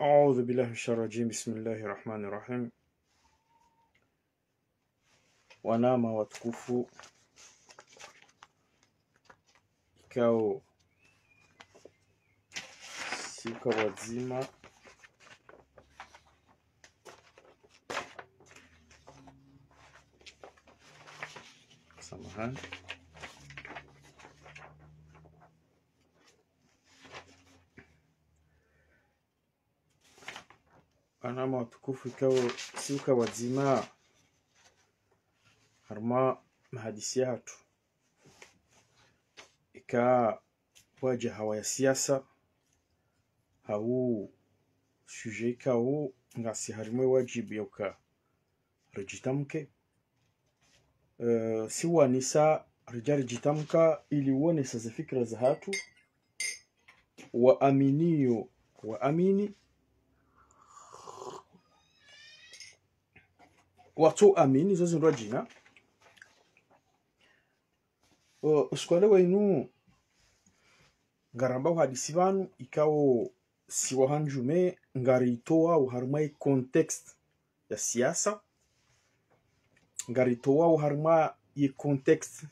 أعوذ بالله من الشيطان الرجيم بسم الله الرحمن الرحيم. Wanama watukufu, ikao siuka wazima, samahani, wanama watukufu, ikao siuka wazima harma mahadisi yatu ika waja hawa ya siasa hau suje ikao ngasi harimwe wajibu yoka rejitamke siwa nisa rijari jitamka ili uone sasa fikra za hatu waaminiyo waamini watu amini zozi ndo jina uskwale wainu ngaramba hadisi banu ikao siwahanjume ngaritoa uharmai context ya siasa, ngaritoa uharma ye context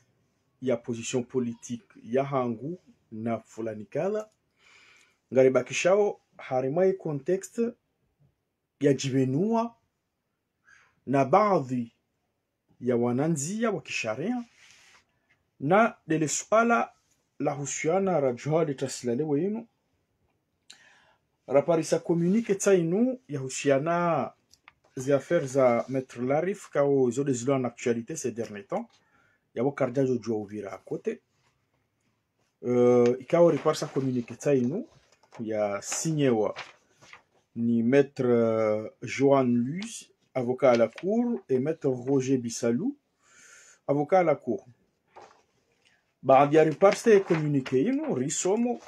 ya position politique ya hangu na fulani kala, ngaribakishao harimai context ya jibenua na baadhi ya wananzia wa kisharia na lile suala la husiana rajuhali tasilale wenu raparisa communique tsainu ya husiana zi affaires za Maître Larif kao zo des en actualité ces derniers temps ya wakardia jo jua uvira à côté ikao reparisa communique tsainu ya signewa ni Maître Johan Luz, avocat à la cour, et Maître Roger Bissalou, avocat à la cour. Baadhi riparse communique inu risomo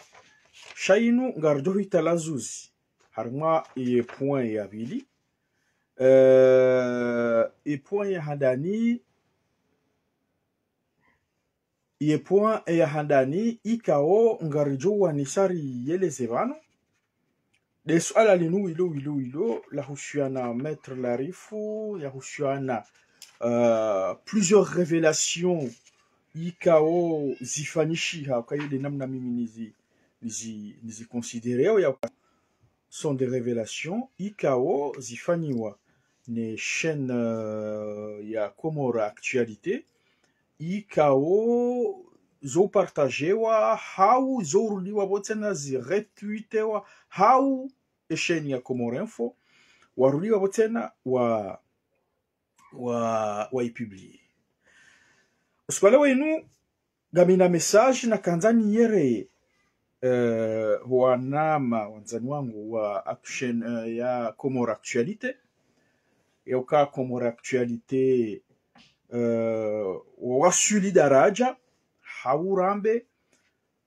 shainu ngardo hitalazuzi harma e point ya bili e point ya handani e point ya handani ikao ngarjo wanisari yelezevano de suala linu ilo la husiana Maître Larifu ya husiana plusieurs révélations ikao zifanishiha kwa ile namna mimi nizi considéreo ya sont des révélations ikao zifaniwa ne chaîne ya Comora Actualité ikao zo partagewa hau zo ruliwa botena zi retweetewa hau chaîne ya Comora Info waruliwa botena wa ipublie uskwale wenu gamina message na kanzani yere wanama wanzani wangu wa action ya Comora Actualité yoka Comora Actualité wasuli daraja haurambe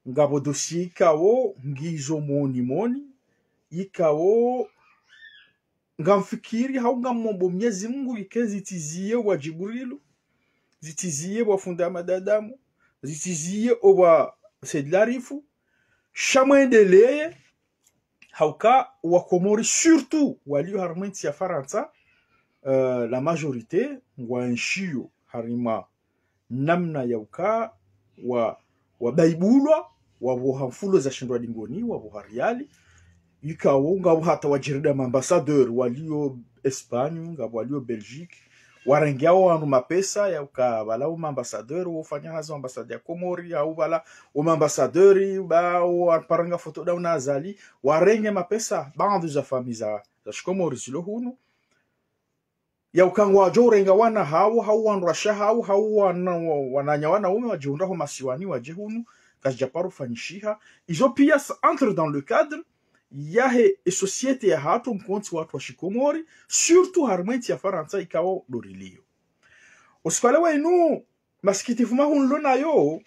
ngabo dossier ikao ngizo moni ikao ngamfikiri hau ngamombo Mwenyezi Mungu ikezi tizie wa Jibrilu zitizie wa funda madadamu zitizie oba Sedlarifu shamwendeleye hauka wa Komori surtout walio harmenti ya Faransa la majorité wa nshio harima namna yauka wa baibulwa wa buhamfulo za shindwa dingoni wa buhariali ikao ngabo hata wajirida ambassadeur walio Espagne ngabo walio Belgique warengiao wanu mapesa ya ukabala ambassadeur ufanya hazo ambassade ya Komori au bala ambassadeur ba paranga foto da unazali warenge mapesa bando za famiza za Komori zilo hunu ya ukangwa jorenga wana hau wanu rasha hau wananyawana ume wajiunda ho masiwani waje hunu kajaparu fanishiha izo pia entre dans le cadre yahe société ya hatu mkonti watu wa Shikomori surtout harmenti ya Faransa ikao dorilio usikale wenu masikitifu mahunlo nayo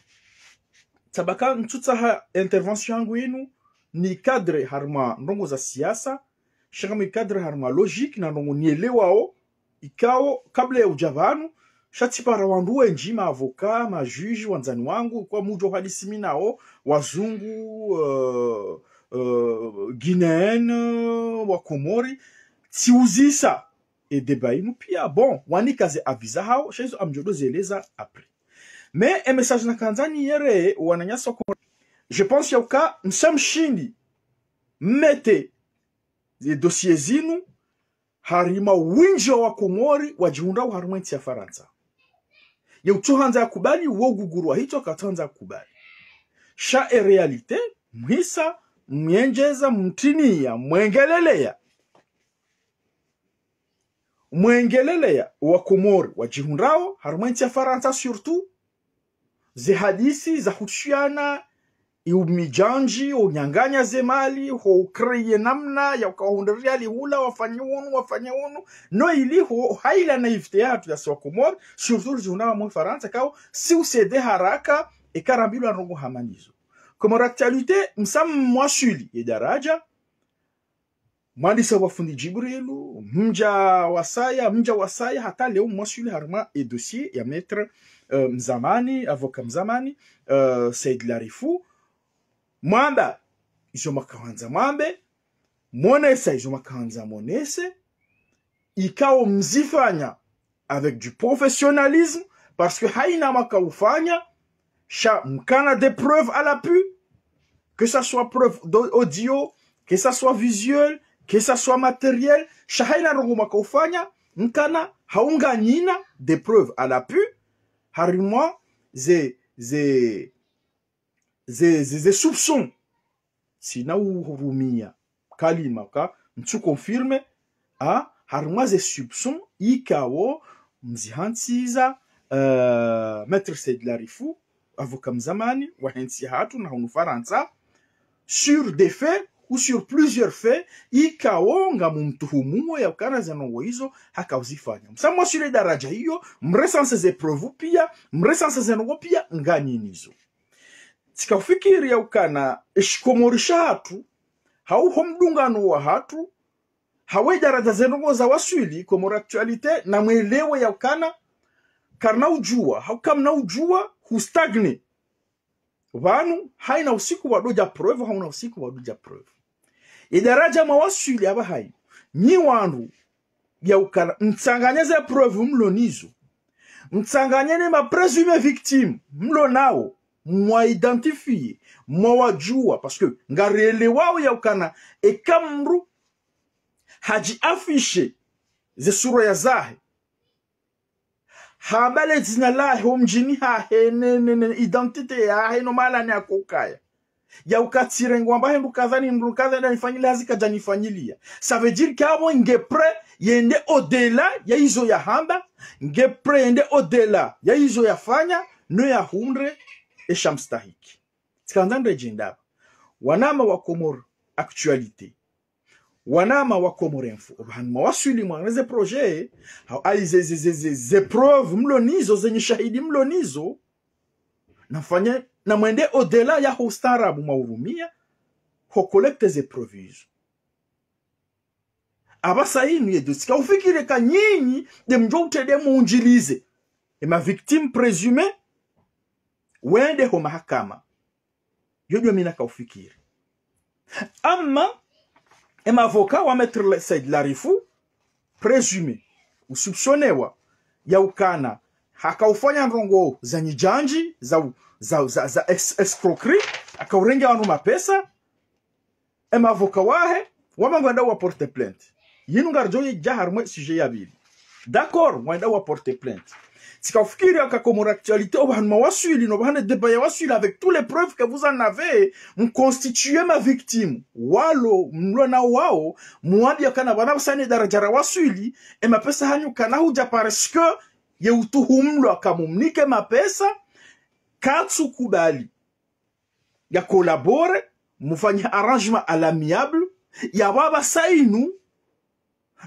tabaka ntutsa intervention yangu inu ni cadre harma ndongo za siasa shangami cadre harma logique na ndongo nielewao ikao kabla ya ujavanu shati para wandu wenji ma avocat ma juge wanzani wangu kwa mujo hadisi minao wazungu guinéenne wa Komori tiuzisa e debainu pia bon wanikaze avisa hao shezo amjodo zeleza après mais un message na kanzani yere wananyasa ko je pense yauka msamshindi mete les dossiers zinu harima winjo wa Komori wajihunda wa harima ya Faransa ya utuhanza ya kubali wogugurwa hicho katanza kubali sha e realite mwisa mwenjeza mtinia mwengelelea wa Komori wajihundao harima ya Faransa surtout ze hadisi za hutshiana iumijanji unyanganya zemali ho kreye namna ya ukahunderia hula wafanye unu no ili ho haila naivete hatu ya swa Komori surtout juna wa Faransa kao si usede haraka e karambilo anrongo hamanizo Komori actualité msam mwashuli ya daraja mwandisa wafundi Jibrilu mja wasaya hata leo mwashuli harma e dossier ya maître Mzamani avocat Mzamani Said Larifou mwamba izo makawanza mwambe monesa izo makawanza monese ikao mzifanya avec du professionnalisme parce que haina makaufanya sha mkana des preuves à l'appui que ça soit preuve audio que ça soit visuel que ça soit matériel sha haina rongo makaufanya mkana haunga nina des preuves à l'appui harimo ze soupçons sina uhurumia kalima ka mtu confirme a harimo ze soupçons ikawo mzihantiza maître Said Larifou avocat Mzamani wa hensi hatu na hunu Faransa sur des faits ou sur plusieurs faits ikawo nga mumtuhumu ya ukana zanongo hizo hakauzifanya msamwa sile daraja hiyo mresanse ze preuve pia mresanse zanongo pia ngani nizo tikafikiri ya ukana ishikomorisha hatu hauho mdungano wa hatu hawe daraja zanongo za waswili Komori actualité na mwelewe ya ukana karna ujua haukamna ujua hustagne wanu haina usiku wadoja preuve hauna usiku wadoja preuve idaraja mawaswili aba hai nyi wandu ya ukana mtsanganyeze preuve mlonizo mtsanganyene ma présume victime mlo nao mwa identifie mwa wajua parce que ngarele wao ya ukana e kamru haji affiche ze sura ya zahe habale zina lahi homjini hene identite ya heno mala ni akokaya ya ukatire ngwamba hendu kadhani nifanyile hazika janifanyilia ça veut dire kabo ngepre yende au-delà ya hizo ya hamba ngepre yende au-delà ya hizo ya fanya no ya hundre eshamstahiki tsikandande jindaba wanama wa Komori actualité wanama wa Komori info obanma waswili mwaneze projet ze preuve mlonizo zenye shahidi mlonizo nafanya na mwende au-delà ya ustarabu maurumia ho collecte ze preuves abasa hinu yedu sika ufikire ka nyinyi de mjote de muunjilize e ma victime présumée wende ho mahakama yodo mina ka ufikire ama e ma avocat wa maître Said Larifou présumé ou soupçonnewa ya ukana hakaufanya ndongo za nyijanji za escroquerie akaurenga wanu mapesa e ma avocat wahe wamangwenda wa porter plainte yinu ngarjo ye jaharmo sujet ya bili d'accord wenda wa porter plainte tikafikiri aka Komori actualité obanma waswili no bahane débat ya waswili avec tous les preuves que vous en avez mconstituer ma victime walo mlona wao muabia kana bana sane daraja ra waswili e mapesa hanyu kana huja parce que ye utuhumlo akamumnike mapesa katsu kubali ya collabore mufanye arrangement à l'amiable ya baba sainu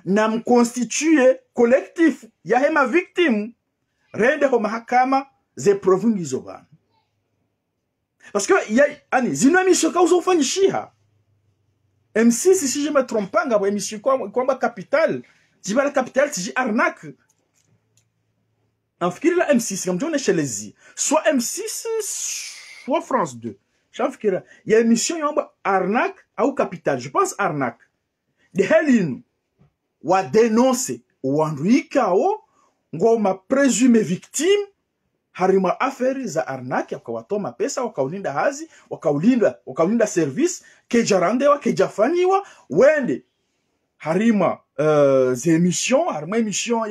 na mconstituer collectif ya hema victime rende ho mahakama ze preuve ngizo bana parce que ya ani zino emission ka uzofanyishiha M6 si je me trompe pas ngabo emission kwamba capital jibala capital tiji arnaque en fikiri la M6 comme on est chez les soit M6 soit France 2 shafikira ya émission yamba arnaque au capital, je pense arnaque de helinu wa dénoncer wanduikao ngoma présume victime harima affaire za arnaque wakawatoma pesa wakaulinda hazi wakaulinda service kejarandewa kejafanyiwa wende harima ze émission harima émission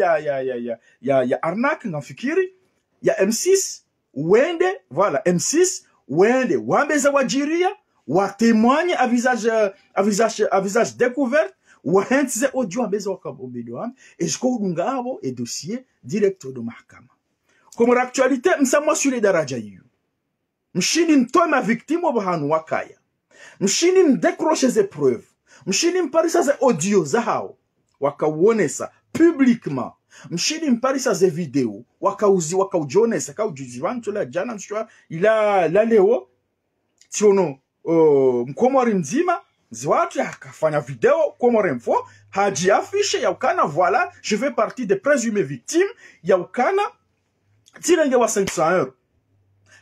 ya arnaque ngafikiri ya M6 wende voilà M6 wende wambeza wajiria wa témoigne à visage découvert wahenze audio ambeza wakabobedo et jusqu'au ngabo et dossier direct de mahakama comme l'actualité msamwa sur les daraja hiyo mshini mtoma victime wa hanu wakaya mshini mdecroche ze preuves mshini mparisa ze audio za hao wakauonesa publiquement mshini mparisa ze video wakaujonesa kaujuzi wantu la jana mshwa ila la leo tiono mkomori mzima Zwatu akafanya video komore mfo haji affiche ya ukana voilà je fais partie des présumées victimes ya ukana tirenge wa 500 €.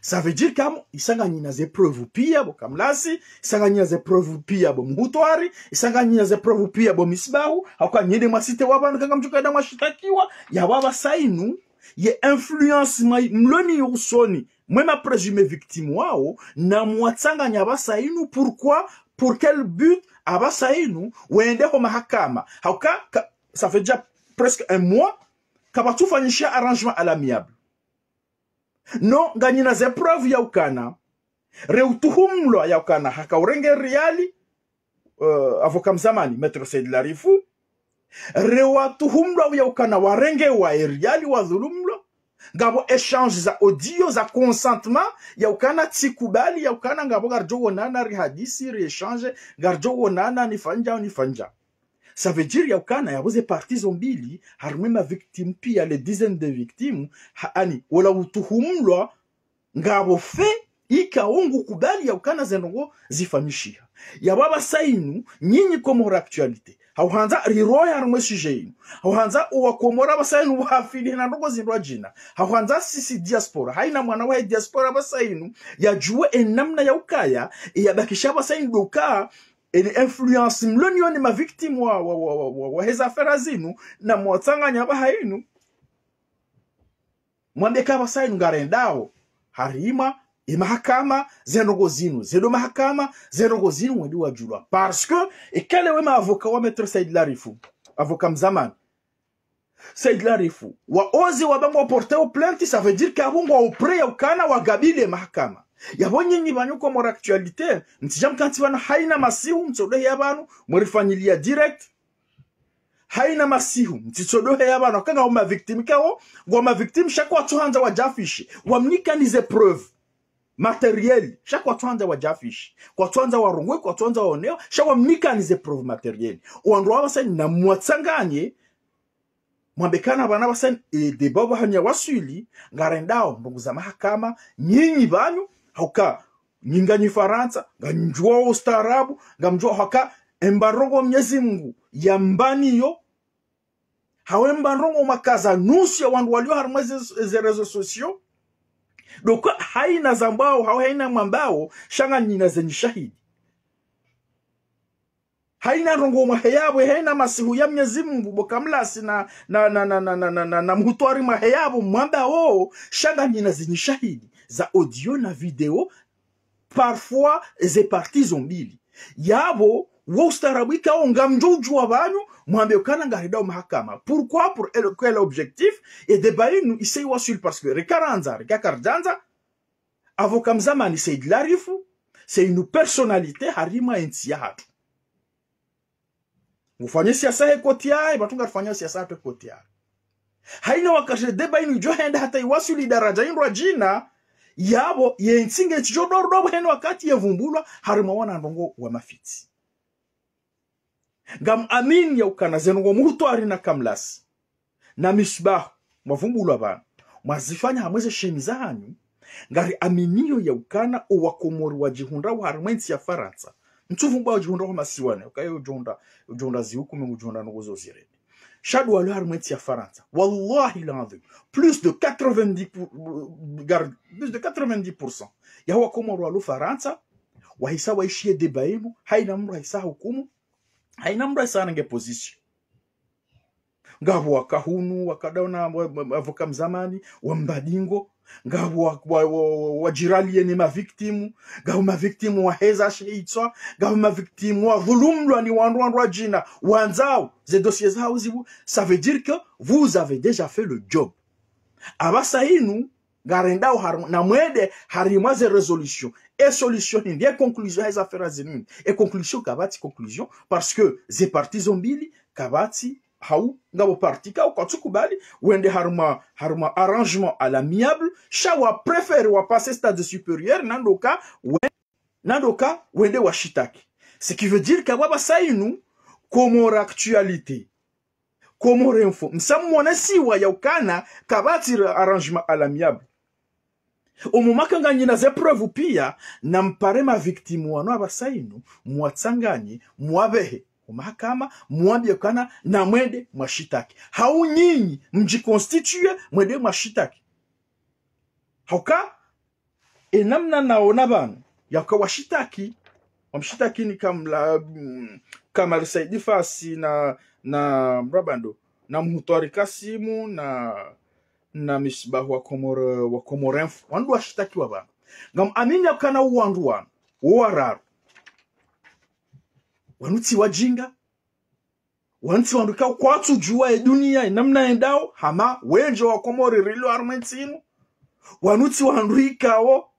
Ça veut dire kama isanganyina ze preuve pia bo kamlasi isanganyina ze preuve pia bo mhutwari isanganyina ze preuve pia bo misbahu akanyende masite wabana kanga mchukada mashitakiwa ya baba sainu ye influence mloni usoni mwema présumé victime wao na mwatsanganya basainu pourquoi pour quel but abasainu wende ho mahakama hauka ça fait déjà presque un mois kabatu fanyisha arrangement à l'amiable no ganyina ze preuve ya ukana reutuhumlo ya ukana haka urenge riali avocat mzamani maître Said Larifu rewatuhumlo ya ukana warenge wa riali wa dhulumlo ngabo échange za audio za consentement ya ukana tsikubali ya ukana ngabo garjo wonana ri hadisi ri échange garjo wonana ni fanja ça veut dire ya ukana ya boze parties mbili harumema victime pia les dizaines de victimes ani wala utuhumlwa ngabo fe ikaongo kubali ya ukana zenongo zifanyishia ya baba sainu nyinyi komora actualité hauhanza riroya rumwe sujet hauhanza uwakomora basainu wafili na ndogo zindwa jina hauhanza sisi diaspora haina mwana wa diaspora basainu ya juwe enamna ya ukaya ya bakisha basainu doka ene influence mlonioni ma victime wa heza affaire zinu na mwatanganya bahainu mwandeka basainu garendao harima imahakama zenogo zinu zedo mahakama zenogo zinu wendi wajulwa parce que et quel est ma avocat wa maître Said Larifu avocat mzamani Said Larifu wa ozi wa bango porter au plainte ça veut dire qu'avongo auprès ya ukana wa gabile mahakama yabonye nyibanyuko mora actualité ntijam kanti bana haina masihu mtsodohe yabanu murifanyilia direct haina masihu mtsodohe yabanu kanga ma victime kawo ngoma victime chaque fois tuhanza wa jafishi wa mnikanize preuve matériel chaque fois tuanza wa jafish kwa tuanza wa rongwe kwa tuanza wa oneo chaque fois mnikanize preuve matériel uandroa basa na mwatsanganye mwambekana bana basa de baba hanya wasuli ngarendao mbunguza mahakama nyinyi banyu hauka nyinganyi Faransa nganjua ustaarabu ngamjua haka embarongo Mwenyezi Mungu yambani yo hawembarongo makaza nusu ya wandu walio harumwezi ze réseaux sociaux donc haina zambao haina mwambao shanga nyina zenye shahidi haina rongo maheyabo haina masihu ya Mwenyezi Mungu bokamlasi na mhutwari maheyabo mwambao shanga nyina zenye shahidi za audio na video parfois ze parties mbili yabo wostarabika ongamjoju abantu mwambe kana ngarida mahakama pourquoi pour quel objectif et débat nous ici wasul parce que rekaranza rekakardanza avocat mzamani Said Larifu c'est une personnalité harima entia hatu mufanye siasa ekotia batunga fanya siasa ekotia haina wakati débat nous johenda hata iwasuli daraja indwa jina yabo yensinge chidordo heno wakati yevumbulwa harima wana ndongo wa mafiti ngam amin ya ukana zenongo muhutwari na kamlasi na misbah mavumbulwa bana mwazifanya hamweze shemiza hanyu ngari aminiyo ya ukana owakomori wajihunda wa harmensi ya Faransa mtuvumba wajihunda wa masiwane ukayo ujonda zihukume ujonda nogozo zirede shadu wale harmensi ya Faransa wallahi l'adhim plus de 90% ya wakomori walu Faransa wahisa waishie debaimu haina mru haisa hukumu haina mru haisa nange position ngabu wakahunu wakadaona avoka mzamani wambadingo ngabu wajirali yene maviktimu ngabu maviktimu waheza sheitswa ngabu maviktimu wavulumlwa ni wandu jina wanzao ze dossiers zao zibu. Ça veut dire que vous avez déjà fait le job. Abasa inu garendao na mwede harimwa ze resolution et solution ndiye conclusion ya affaire zenu et conclusion kabati conclusion parce que ze parties zombili kabati hau ngabo parti ka kwa tukubali wende haruma arrangement à l'amiable shawa préfère wa passer stade supérieur nandoka wende washitaki. Ce qui veut dire kababa sainu komora actualité komora info msamwana siwa ya ukana kabati arrangement à l'amiable au moment que ngani na ze preuve pia na mpare ma victime wano abasainu mwatsanganye mwabehe mahakama mwambie kana na mwende mwashitaki hau nyinyi mjikonstitue mwende mwashitaki hauka enamna naona bana yaka washitaki wamshitaki ni kama Saidi Fasi na Brabando na Mhutwari Kasimu na Misbahu wa Komorenfu wandu washitaki wa bana ngam amini yakana uwandu wana wararu wanuti wajinga wanuti wanduka kwa tujua dunia namna endao hama wenjo wa Komori rilo armentinu wanuti wanduikao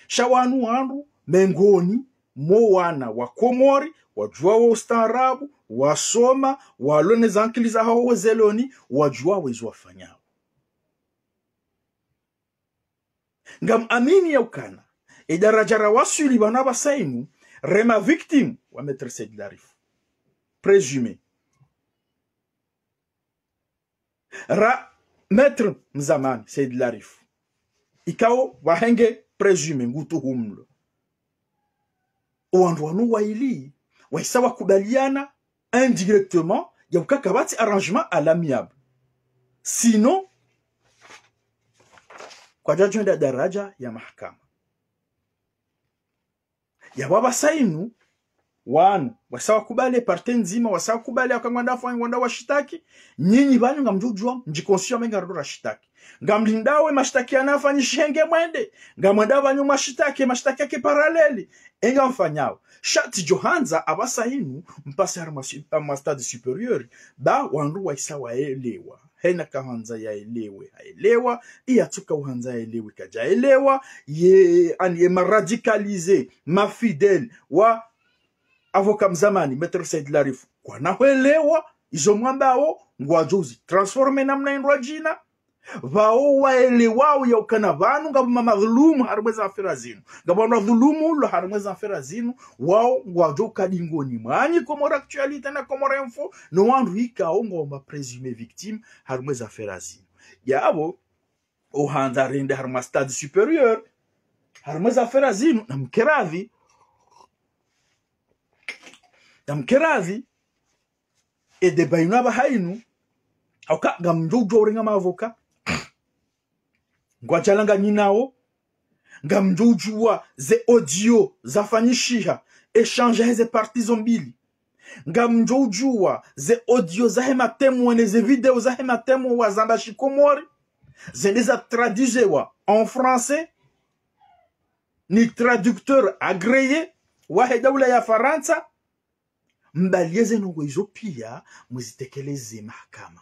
shawanu wandu mengoni mowana wa Komori wajua wa ustaarabu wasoma walone zankiliza hao wezeloni wajua wezo wafanyao ngam amini ya ukana edarajara wasuli banaba sainu rema victime wa maître Said Larif présumé ra maître Mzamani Said Larif ikao wahenge présumé ngutu humlo oandwanu waili waisawa kubaliana indirectement ya ukakabati arrangement à l'amiable sinon kwa judgment daraja ya mahakama ya baba sainu wanu wasawa kubale parte nzima wasawa kubale akangwanda fanya ngwanda washitaki nyinyi banyu ngamjujwa mjikonsio menga ndo rashitaki ngamlindawe mashtaki anafanya shenge mwende ngamwenda banyu mashtaki yake paraleli enga mfanyao shati Johanza abasainu mpase harma stade supérieur ba wandu waisawa elewa hena kahanza ya elewa iyatuka uhanza ya elewe kaja elewa ye maradicalize ma fidèle wa avocat Mzamani maître Said Larif kwa naelewa izo mwambao ngwajozi transforme namna indwa jina vao waelewao ya ukana vanu ngaba madhulumu harumweza afera zinu ngaba madhulumu lo harumweza afera zinu wao ngwajoka dingoni mwanyi Komora actualité na Komora info no wandu hikao ngomba présumé victime harumweza afera zinu yabo ohanza rende haruma stade supérieur harumweza afera zinu na mkeravi e de bayunaba hainu auka ngamjojo ringa mavoka ngwachalanga nyinao ngamjojua ze audio zafanyishiha échange heze parties mbili ngamjojua ze audio za hema temu ne ze video za hema temu wa zambashi Komori zeneza traduisewa en français ni traducteur agréé wa hedawla ya Faransa mbalieze nwezo pia muzitekeleze mahakama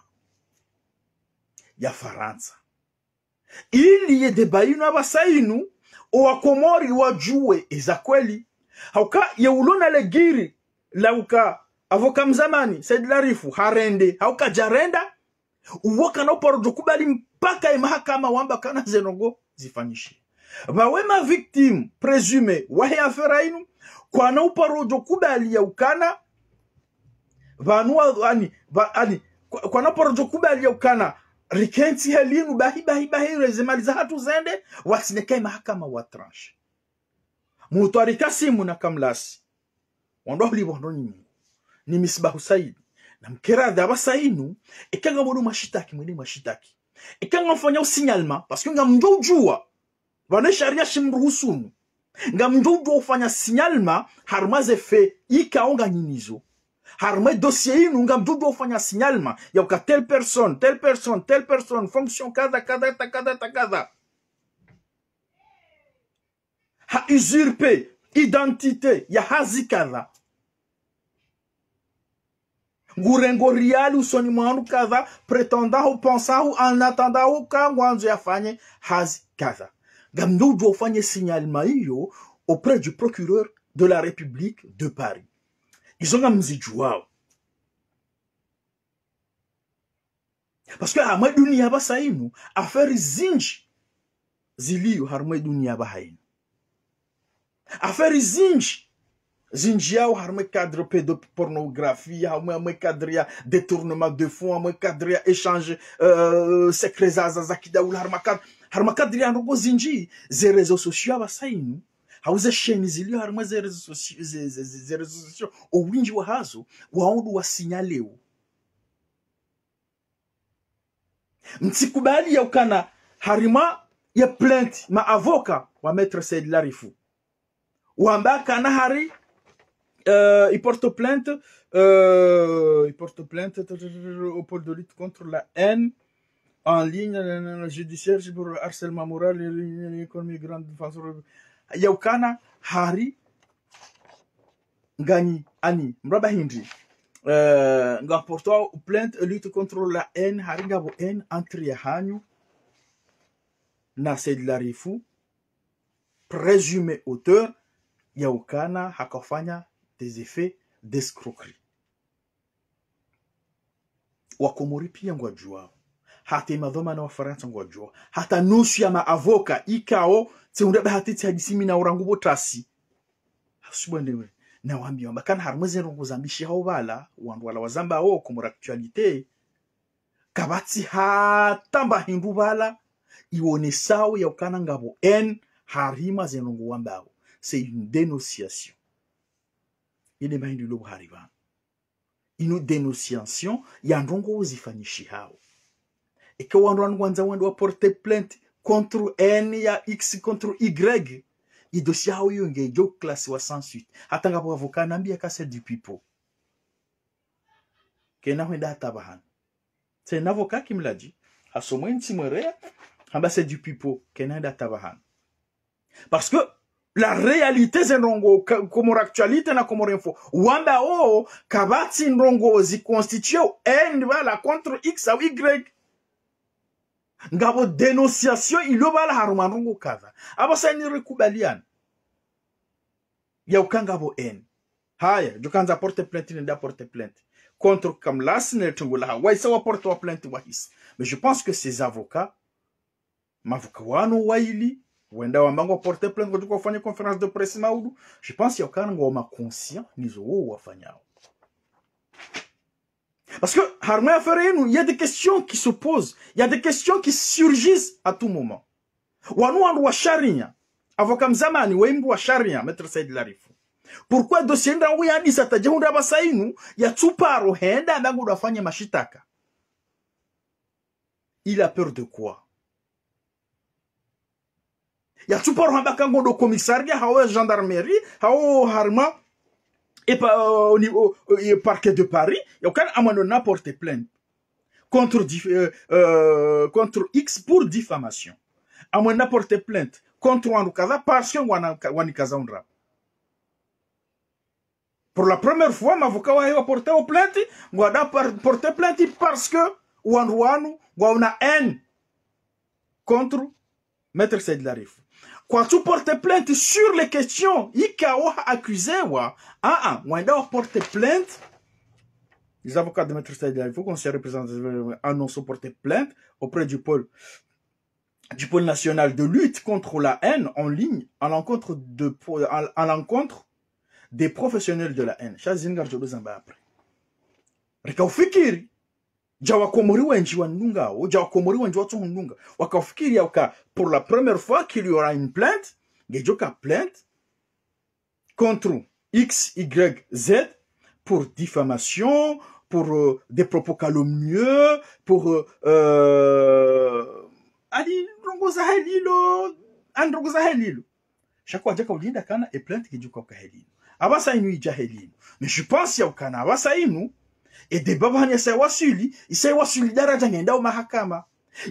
ya Faransa ili ye debayinu abasainu owa Komori wajue eza kweli hauka ye ulona legiri lauka avoka Mzamani Said Larifu harende hauka jarenda uwaka na uparo kubali mpaka ya mahakama wamba kana zenogo zifanyishi bawema victime présumé wahe afera inu kwa na uparo kubali ya ukana vanua ani kwa na uparo kubali ya ukana rikenti helinu bahi rezemaliza hatu zende wasineke mahakama wa tranche Mhutwari Kasimu na Kamlasi wando libondo ni Misbahu Said na mkerada abasainu ekanga bodu mashitaki mwene mashitaki ekanga mfanya signalement parce que ngamjojua vane sharia shimruhusunu Ngamdo do fanya signalement harma zefe ikaonga nyinizo. Harma dossier inu ngamdo do fanya signalement ya uka telle personne fonction kada. Ha usurpé identité ya hazi kada. Ngurengo riali usoni mwanu kadha, pretenda ou pensa ou en attendant ou kangwanzo ya fanye hazi kadha. Gamno doit faire signalement auprès du procureur de la République de Paris. Ils ont gamzi jouao. Parce que à dunia ba sainu affaire zinji ziliyo harma dunia ba hainu. Affaire zinji Zinjia ou harme cadre pédopornographie, harme cadre détournement de fonds, harme cadre échange secret zazakida ou harme cadre yango zinji ze réseaux sociaux abasainu hauze chaîne zilio harme ze réseaux sociaux o winji wa hazo waondu wa signaleo mtikubali ya ukana harima ya plainte ma avocat wa maître Said Larifou wamba kana hari il porte plainte au pôle de lutte contre la haine en ligne judiciaire pour harcèlement moral et économie grande façon yaukana hari ngani ani mraba hindi nga porte plainte lutte contre la haine hari ngabo haine entre yahanyu na Said Larifou présumé auteur yaukana hakofanya des effets d'escroquerie. Wakomori pia ngwajua. Hata imadhoma na wafaransa ngwajua. Hata nusu ya maavoka ikao tseundaba hatiti hadisimi na urangubo tasi. Hasubwendewe. Na wambia mbakana harmweze nguzambishi hao bala wandu wala wazamba o komora actualité. Kabati hatamba hindu bala ione sao ya ukana ngabo en harima zenongu wambao. C'est une dénonciation. Il est main du lobo hariba. Une dénonciation, yandongo zifanyishi hao. Et que wandu porter plainte contre N ya X contre Y. Il dossier hao yonge jo classe wa sans suite. Atanga po avocat nambia kase du pipo. Kena wenda tabahan. C'est un avocat qui me l'a dit. A somo intimere, amba c'est du pipo. Kena wenda tabahan. Parce que la réalité c'est ndongo comme actualité na comme info wanda o kabati ndongo zi constitue n bala contre x ou y ngabo dénonciation ilo bala haruma ndongo kaza aba sani rekubaliana ya ukangabo n haya jokanza porte plainte nda porte plainte contre kamlas ne tungula hawa isa wa porte wa plainte wa his mais je pense que ces avocats mavoka wano waili wenda wambango porter plainte kwa tuko fanya conférence de presse maudu je pense ya kana ngoma conscient nizo wafanyao parce que harma affaire il y a des questions qui se posent il y a des questions qui surgissent à tout moment wanu wa sharia avocat mzamani wembu wa sharia maître Said Larifou pourquoi dossier nda uyandi satajunda basainu ya tuparo henda ndangu dafanya mashitaka il a peur de quoi? Ya tu pars en do commissariat, hawa gendarmerie, hawa harma et au niveau parquet de Paris, il y a aucun amendement porté plainte contre X pour diffamation. Amendement porté plainte contre Wandukaza parce que Wanikaza ondra. Pour la première fois, ma avocat a porté plainte, Wanda porté plainte parce que Wanduanu wana haine contre Maître Said Larifou. Quand tu portes plainte sur les questions, Ikao a accusé, Wanda porte plainte. Les avocats de Maître Said Larifou, qu'on s'est représenté, annoncé porter plainte auprès du pôle national de lutte contre la haine en ligne, à l'encontre des professionnels de la haine. Chazingar Jobezamba après. Rikaufikiri. Jawakomori wenji wanunga, ou Jawakomori wenji watununga. Wakafikiri yauka, pour la première fois qu'il y aura une plainte, Gejoka plainte contre X, Y, Z pour diffamation, pour des propos calomnieux, pour Ali Rongoza Helilo, Androgoza Helilo. chaque fois que ulinda kana et plainte qui du koka helino abasa inu ija helino mais je pense ya ukana abasa inu et débat banya sa wasuli isa wasuli daraja ngenda mahakama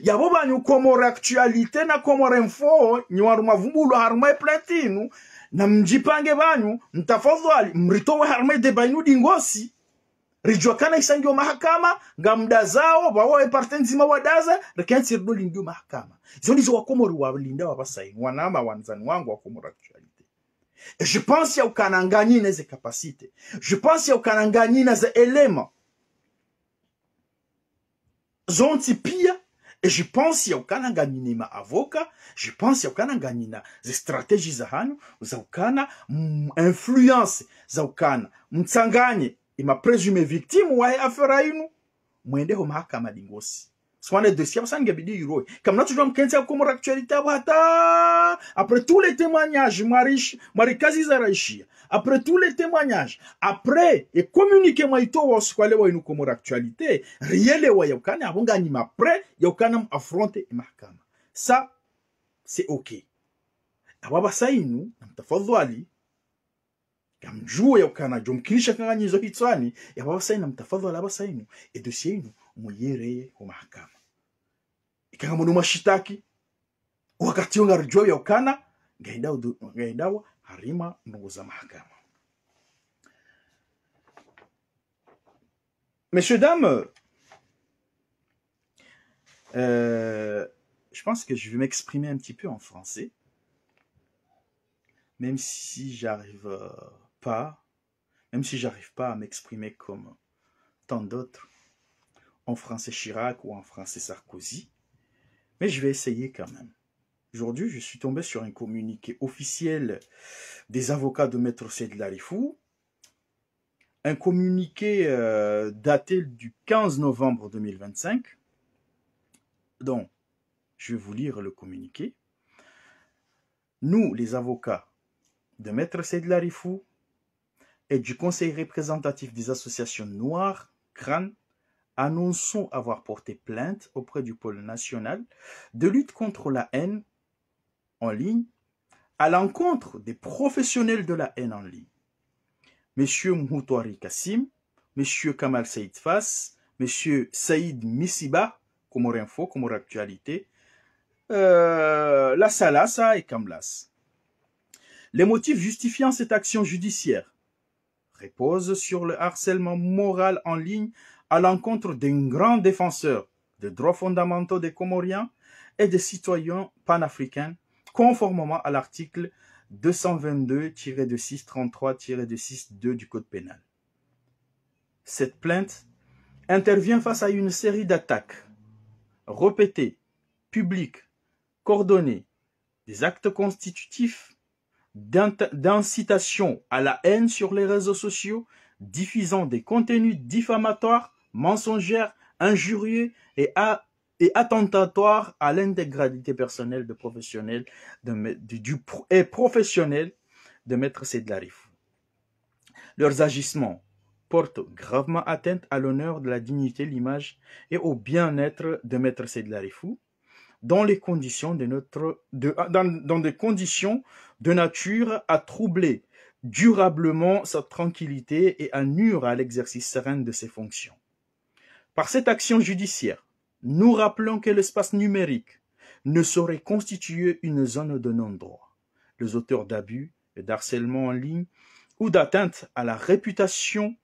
yabo banyu komora actualité na komora info nywaruma vumbulo haruma platinu na mjipange banyu mtafadhali mritowe haruma débat inu dingosi rijwa kana isangio mahakama ngamda zao bawo parte nzima wadaza rekensi rdo lingio mahakama izo ndizo wakomori walinda wabasaini wanama wanzani wangu wakomora actualité et je pense ya ukanangani na ze capacité je pense ya ukanangani na ze éléments zonti pia et je pense ya ukana ngani ma avocat je pense ya ukana ngani na ze stratégies za hanu za ukana influence za ukana mtsanganye ima présumé victime wa affaire inu mwende ho mahakama dingosi swane dossier basange bidi yuro comme na toujours mkenzi comme actualité hata après tous les témoignages marikazi za raishia après tous les témoignages après et communiquer maito waskwale wa inu comme actualité riele wa yokana abonga ni après yokana affronter mahakama ça c'est OK ababa sainu mtafadhali kamjua yokana jomkilisha kangani zo hitsani yababa sainu mtafadhali ababa sainu et dossier inu muyere ku mahakama ikanga mu mashitaki wakati unga rujwa yokana ngaidawa harima nduguza mahakama. Messieurs, dames, je pense que je vais m'exprimer un petit peu en français, même si j'arrive pas à m'exprimer comme tant d'autres en français Chirac ou en français Sarkozy, mais je vais essayer quand même. Aujourd'hui, je suis tombé sur un communiqué officiel des avocats de Maître Said Larifou, un communiqué daté du 15 novembre 2025. Donc, je vais vous lire le communiqué. Nous, les avocats de Maître Said Larifou et du Conseil représentatif des associations noires, CRAN, annonçons avoir porté plainte auprès du pôle national de lutte contre la haine en ligne à l'encontre des professionnels de la haine en ligne. Monsieur Mhoutouari Kassim, Monsieur Kamal Saïd Fass, Monsieur Saïd Missiba, Comor Info, Comor Actualité, La Salasa et Kamlas. Les motifs justifiant cette action judiciaire reposent sur le harcèlement moral en ligne à l'encontre d'un grand défenseur des droits fondamentaux des Comoriens et des citoyens panafricains, conformément à l'article 222-633-2 du Code pénal. Cette plainte intervient face à une série d'attaques répétées, publiques, coordonnées, des actes constitutifs d'incitation à la haine sur les réseaux sociaux, diffusant des contenus diffamatoires, mensongers, injurieux et attentatoires à l'intégrité personnelle de professionnels et professionnels de Maître Said Larifou. Leurs agissements portent gravement atteinte à l'honneur, de la dignité, l'image et au bien-être de Maître Said Larifou, dans des conditions de nature à troubler durablement sa tranquillité et à nuire à l'exercice serein de ses fonctions. Par cette action judiciaire, nous rappelons que l'espace numérique ne saurait constituer une zone de non-droit. Les auteurs d'abus et d'harcèlement en ligne ou d'atteinte à la réputation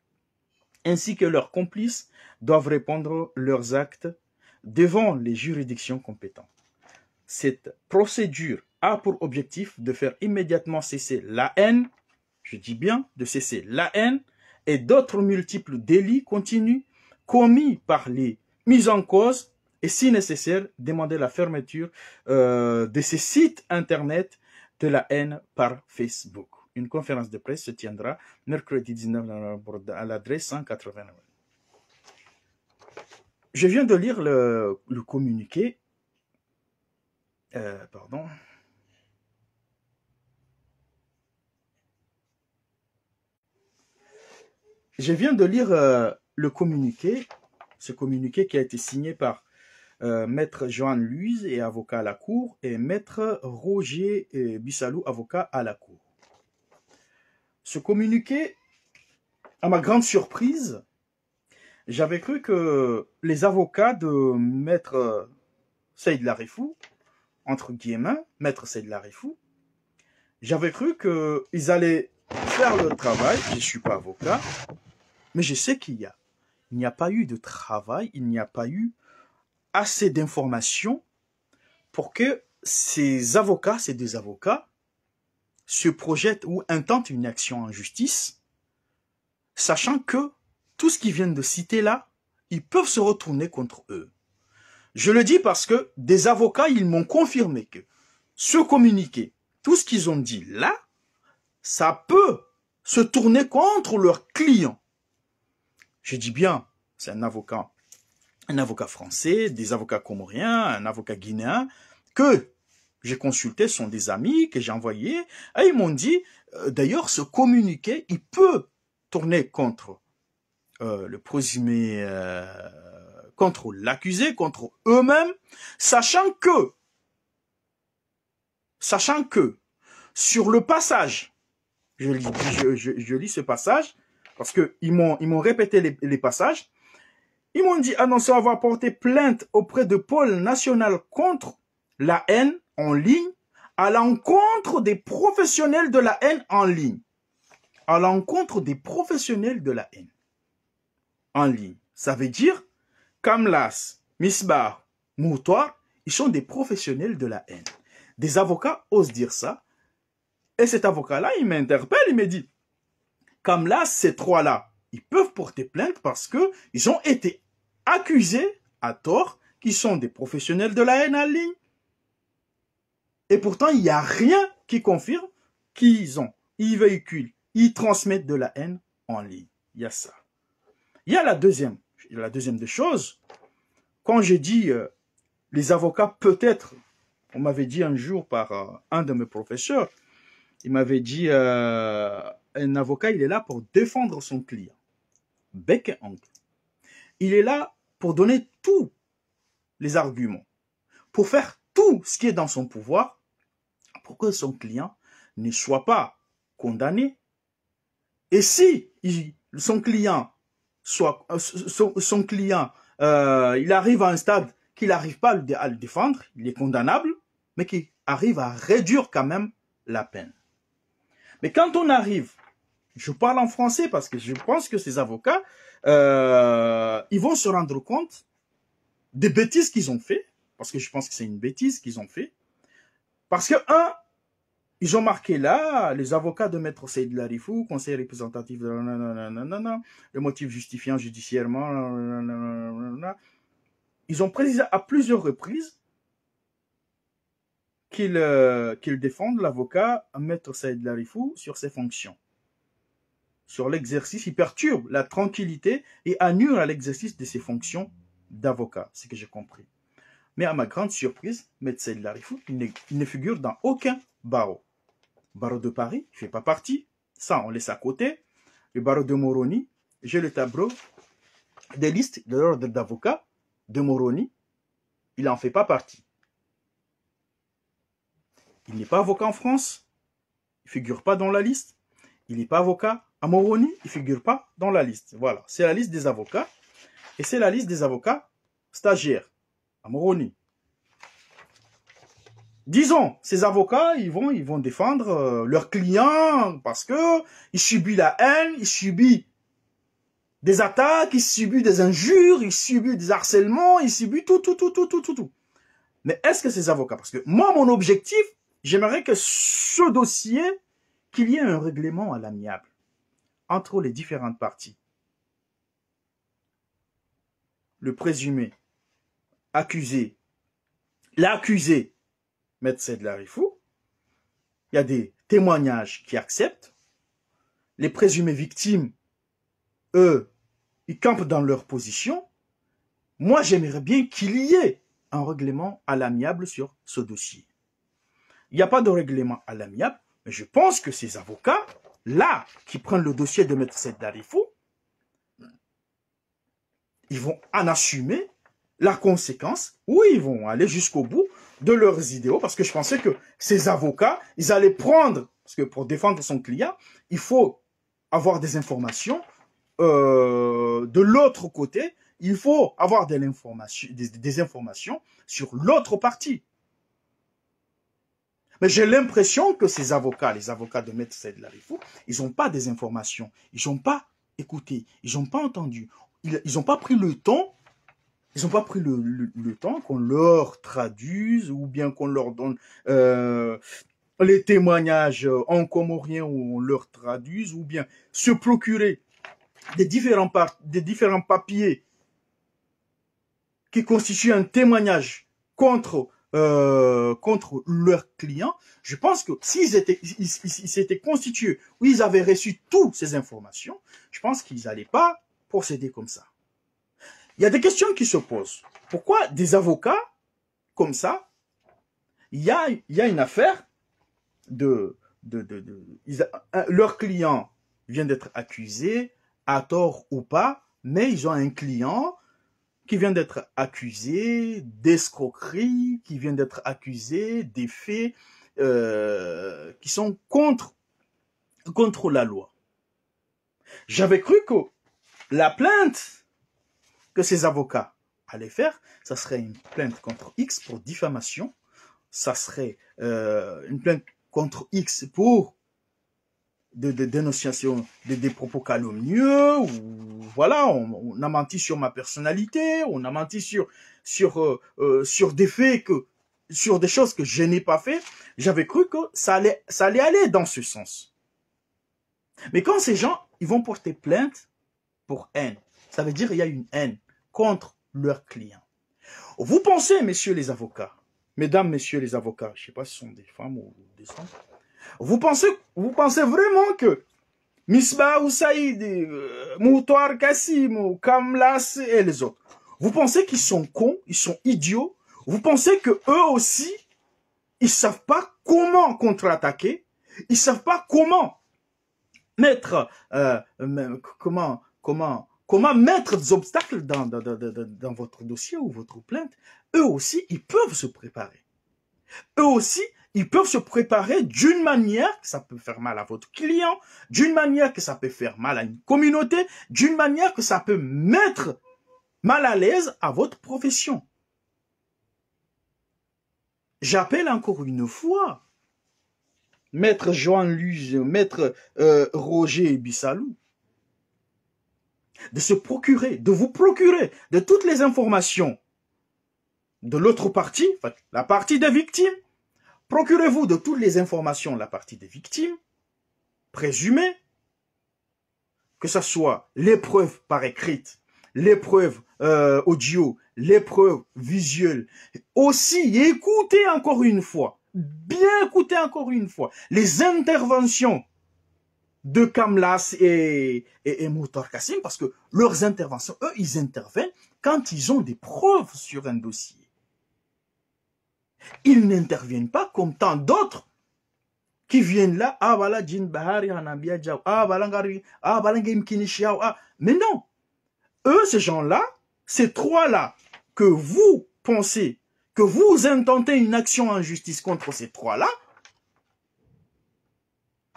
ainsi que leurs complices doivent répondre leurs actes devant les juridictions compétentes. Cette procédure a pour objectif de faire immédiatement cesser la haine, je dis bien de cesser la haine et d'autres multiples délits continus commis par les mises en cause et si nécessaire demander la fermeture de ces sites internet de la haine par Facebook. Une conférence de presse se tiendra mercredi 19 novembre à l'adresse 189. Je viens de lire le communiqué. Pardon. Je viens de lire le communiqué, ce communiqué qui a été signé par Maître Johan Luiz est avocat à la Cour et Maître Roger Bissalou, avocat à la Cour. Ce communiqué, à ma grande surprise, j'avais cru que les avocats de Maître Seyd Larifou, entre guillemets, Maître Seyd Larifou, j'avais cru qu'ils allaient faire le travail. Je ne suis pas avocat, mais je sais qu'il n'y a pas eu de travail, il n'y a pas eu assez d'informations pour que ces avocats, ces deux avocats, se projettent ou intentent une action en justice, sachant que tout ce qu'ils viennent de citer là, ils peuvent se retourner contre eux. Je le dis parce que des avocats, ils m'ont confirmé que ce communiqué, tout ce qu'ils ont dit là, ça peut se tourner contre leurs clients. Je dis bien, c'est un avocat français, des avocats comoriens, un avocat guinéen, que j'ai consulté, sont des amis que j'ai envoyés, et ils m'ont dit, d'ailleurs, ce communiqué, il peut tourner contre le présumé, contre l'accusé, contre eux-mêmes, sachant que, sur le passage, je lis ce passage, parce qu'ils m'ont répété les passages, ils m'ont dit annoncer avoir porté plainte auprès de Pôle national contre la haine en ligne, à l'encontre des professionnels de la haine en ligne. À l'encontre des professionnels de la haine en ligne. Ça veut dire, Kamlas, Misbah, Moutoir, ils sont des professionnels de la haine. Des avocats osent dire ça. Et cet avocat-là, il m'interpelle, il me dit, Kamlas, ces trois-là, ils peuvent porter plainte parce qu'ils ont été accusés à tort qu'ils sont des professionnels de la haine en ligne. Et pourtant, il n'y a rien qui confirme qu'ils véhiculent, ils transmettent de la haine en ligne. Il y a ça. Il y a la deuxième des choses. Quand j'ai dit les avocats, peut-être, on m'avait dit un jour par un de mes professeurs, il m'avait dit un avocat, il est là pour défendre son client. Bec et ongle. Il est là pour donner tous les arguments, pour faire tout ce qui est dans son pouvoir, pour que son client ne soit pas condamné. Et si son client, il arrive à un stade qu'il n'arrive pas à le défendre, il est condamnable, mais qu'il arrive à réduire quand même la peine. Mais quand on arrive, je parle en français parce que je pense que ces avocats, ils vont se rendre compte des bêtises qu'ils ont fait, parce que je pense que c'est une bêtise qu'ils ont fait, parce que, ils ont marqué là, les avocats de Maître Seyd Larifou, conseil représentatif, le motif justifiant judiciairement, ils ont précisé à plusieurs reprises qu'ils défendent l'avocat Maître Seyd Larifou sur ses fonctions. Sur l'exercice, il perturbe la tranquillité et annule à l'exercice de ses fonctions d'avocat, c'est ce que j'ai compris. Mais à ma grande surprise, Maître Seyd Larifou, il ne figure dans aucun barreau. Barreau de Paris, il ne fait pas partie. Ça, on laisse à côté. Le barreau de Moroni, j'ai le tableau des listes de l'ordre d'avocats de Moroni. Il n'en fait pas partie. Il n'est pas avocat en France. Il ne figure pas dans la liste. Il n'est pas avocat à Moroni. Il ne figure pas dans la liste. Voilà, c'est la liste des avocats. Et c'est la liste des avocats stagiaires à Moroni. Disons, ces avocats, ils vont défendre leurs clients parce que ils subissent la haine, ils subissent des attaques, ils subissent des injures, ils subissent des harcèlements, ils subissent tout. Mais est-ce que ces avocats, parce que moi, mon objectif, j'aimerais que ce dossier, qu'il y ait un règlement à l'amiable entre les différentes parties. Le présumé, accusé, l'accusé, Maître Seyd Larifou, il y a des témoignages qui acceptent. Les présumées victimes, eux, ils campent dans leur position. Moi, j'aimerais bien qu'il y ait un règlement à l'amiable sur ce dossier. Il n'y a pas de règlement à l'amiable, mais je pense que ces avocats, là, qui prennent le dossier de Maître Seyd Larifou, ils vont en assumer la conséquence, oui, ils vont aller jusqu'au bout de leurs idéaux, parce que je pensais que ces avocats, ils allaient prendre, parce que pour défendre son client, il faut avoir des informations de l'autre côté, il faut avoir des informations sur l'autre partie. Mais j'ai l'impression que ces avocats, les avocats de Maître Saïd Larifou, ils n'ont pas des informations, ils n'ont pas écouté, ils n'ont pas entendu, ils n'ont pas pris le temps. Ils n'ont pas pris le temps qu'on leur traduise ou bien qu'on leur donne les témoignages en comorien ou on leur traduise ou bien se procurer des différents papiers qui constituent un témoignage contre leurs clients. Je pense que s'ils s'étaient constitués ou ils avaient reçu toutes ces informations, je pense qu'ils n'allaient pas procéder comme ça. Il y a des questions qui se posent. Pourquoi des avocats comme ça, il y a une affaire leur client vient d'être accusé, à tort ou pas, mais ils ont un client qui vient d'être accusé d'escroquerie, qui vient d'être accusé des faits qui sont contre la loi. J'avais cru que la plainte que ces avocats allaient faire, ça serait une plainte contre X pour diffamation, ça serait une plainte contre X pour de dénonciation des propos calomnieux, ou voilà, on a menti sur ma personnalité, on a menti sur des faits sur des choses que je n'ai pas fait. J'avais cru que ça allait aller dans ce sens. Mais quand ces gens, ils vont porter plainte pour haine, ça veut dire qu'il y a une haine contre leurs clients. Vous pensez, messieurs les avocats, mesdames, messieurs les avocats, je ne sais pas si ce sont des femmes ou des hommes, vous pensez vraiment que Misbah ou Saïd, Moutoir Kassim ou Kamlas et les autres, vous pensez qu'ils sont cons, ils sont idiots, vous pensez que eux aussi, ils ne savent pas comment contre-attaquer, ils ne savent pas comment mettre, comment mettre des obstacles dans votre dossier ou votre plainte. Eux aussi, ils peuvent se préparer. Eux aussi, ils peuvent se préparer d'une manière que ça peut faire mal à votre client, d'une manière que ça peut faire mal à une communauté, d'une manière que ça peut mettre mal à l'aise à votre profession. J'appelle encore une fois Maître Jean-Luc, Maître Roger Bissalou, de vous procurer de toutes les informations de l'autre partie, la partie des victimes. Procurez-vous de toutes les informations de la partie des victimes, présumées, que ce soit les preuves par écrite, les preuves audio, les preuves visuelles. Aussi, écoutez encore une fois, bien écoutez encore une fois, les interventions de Kamlas et Moutoir Kassim, parce que leurs interventions, eux, ils interviennent quand ils ont des preuves sur un dossier. Ils n'interviennent pas comme tant d'autres qui viennent là, ah voilà, Jin Bahari, Hanabia Djaw, ah voilà, ah voilà, ah. Mais non, eux, ces gens-là, ces trois-là, que vous pensez, que vous intentez une action en justice contre ces trois-là,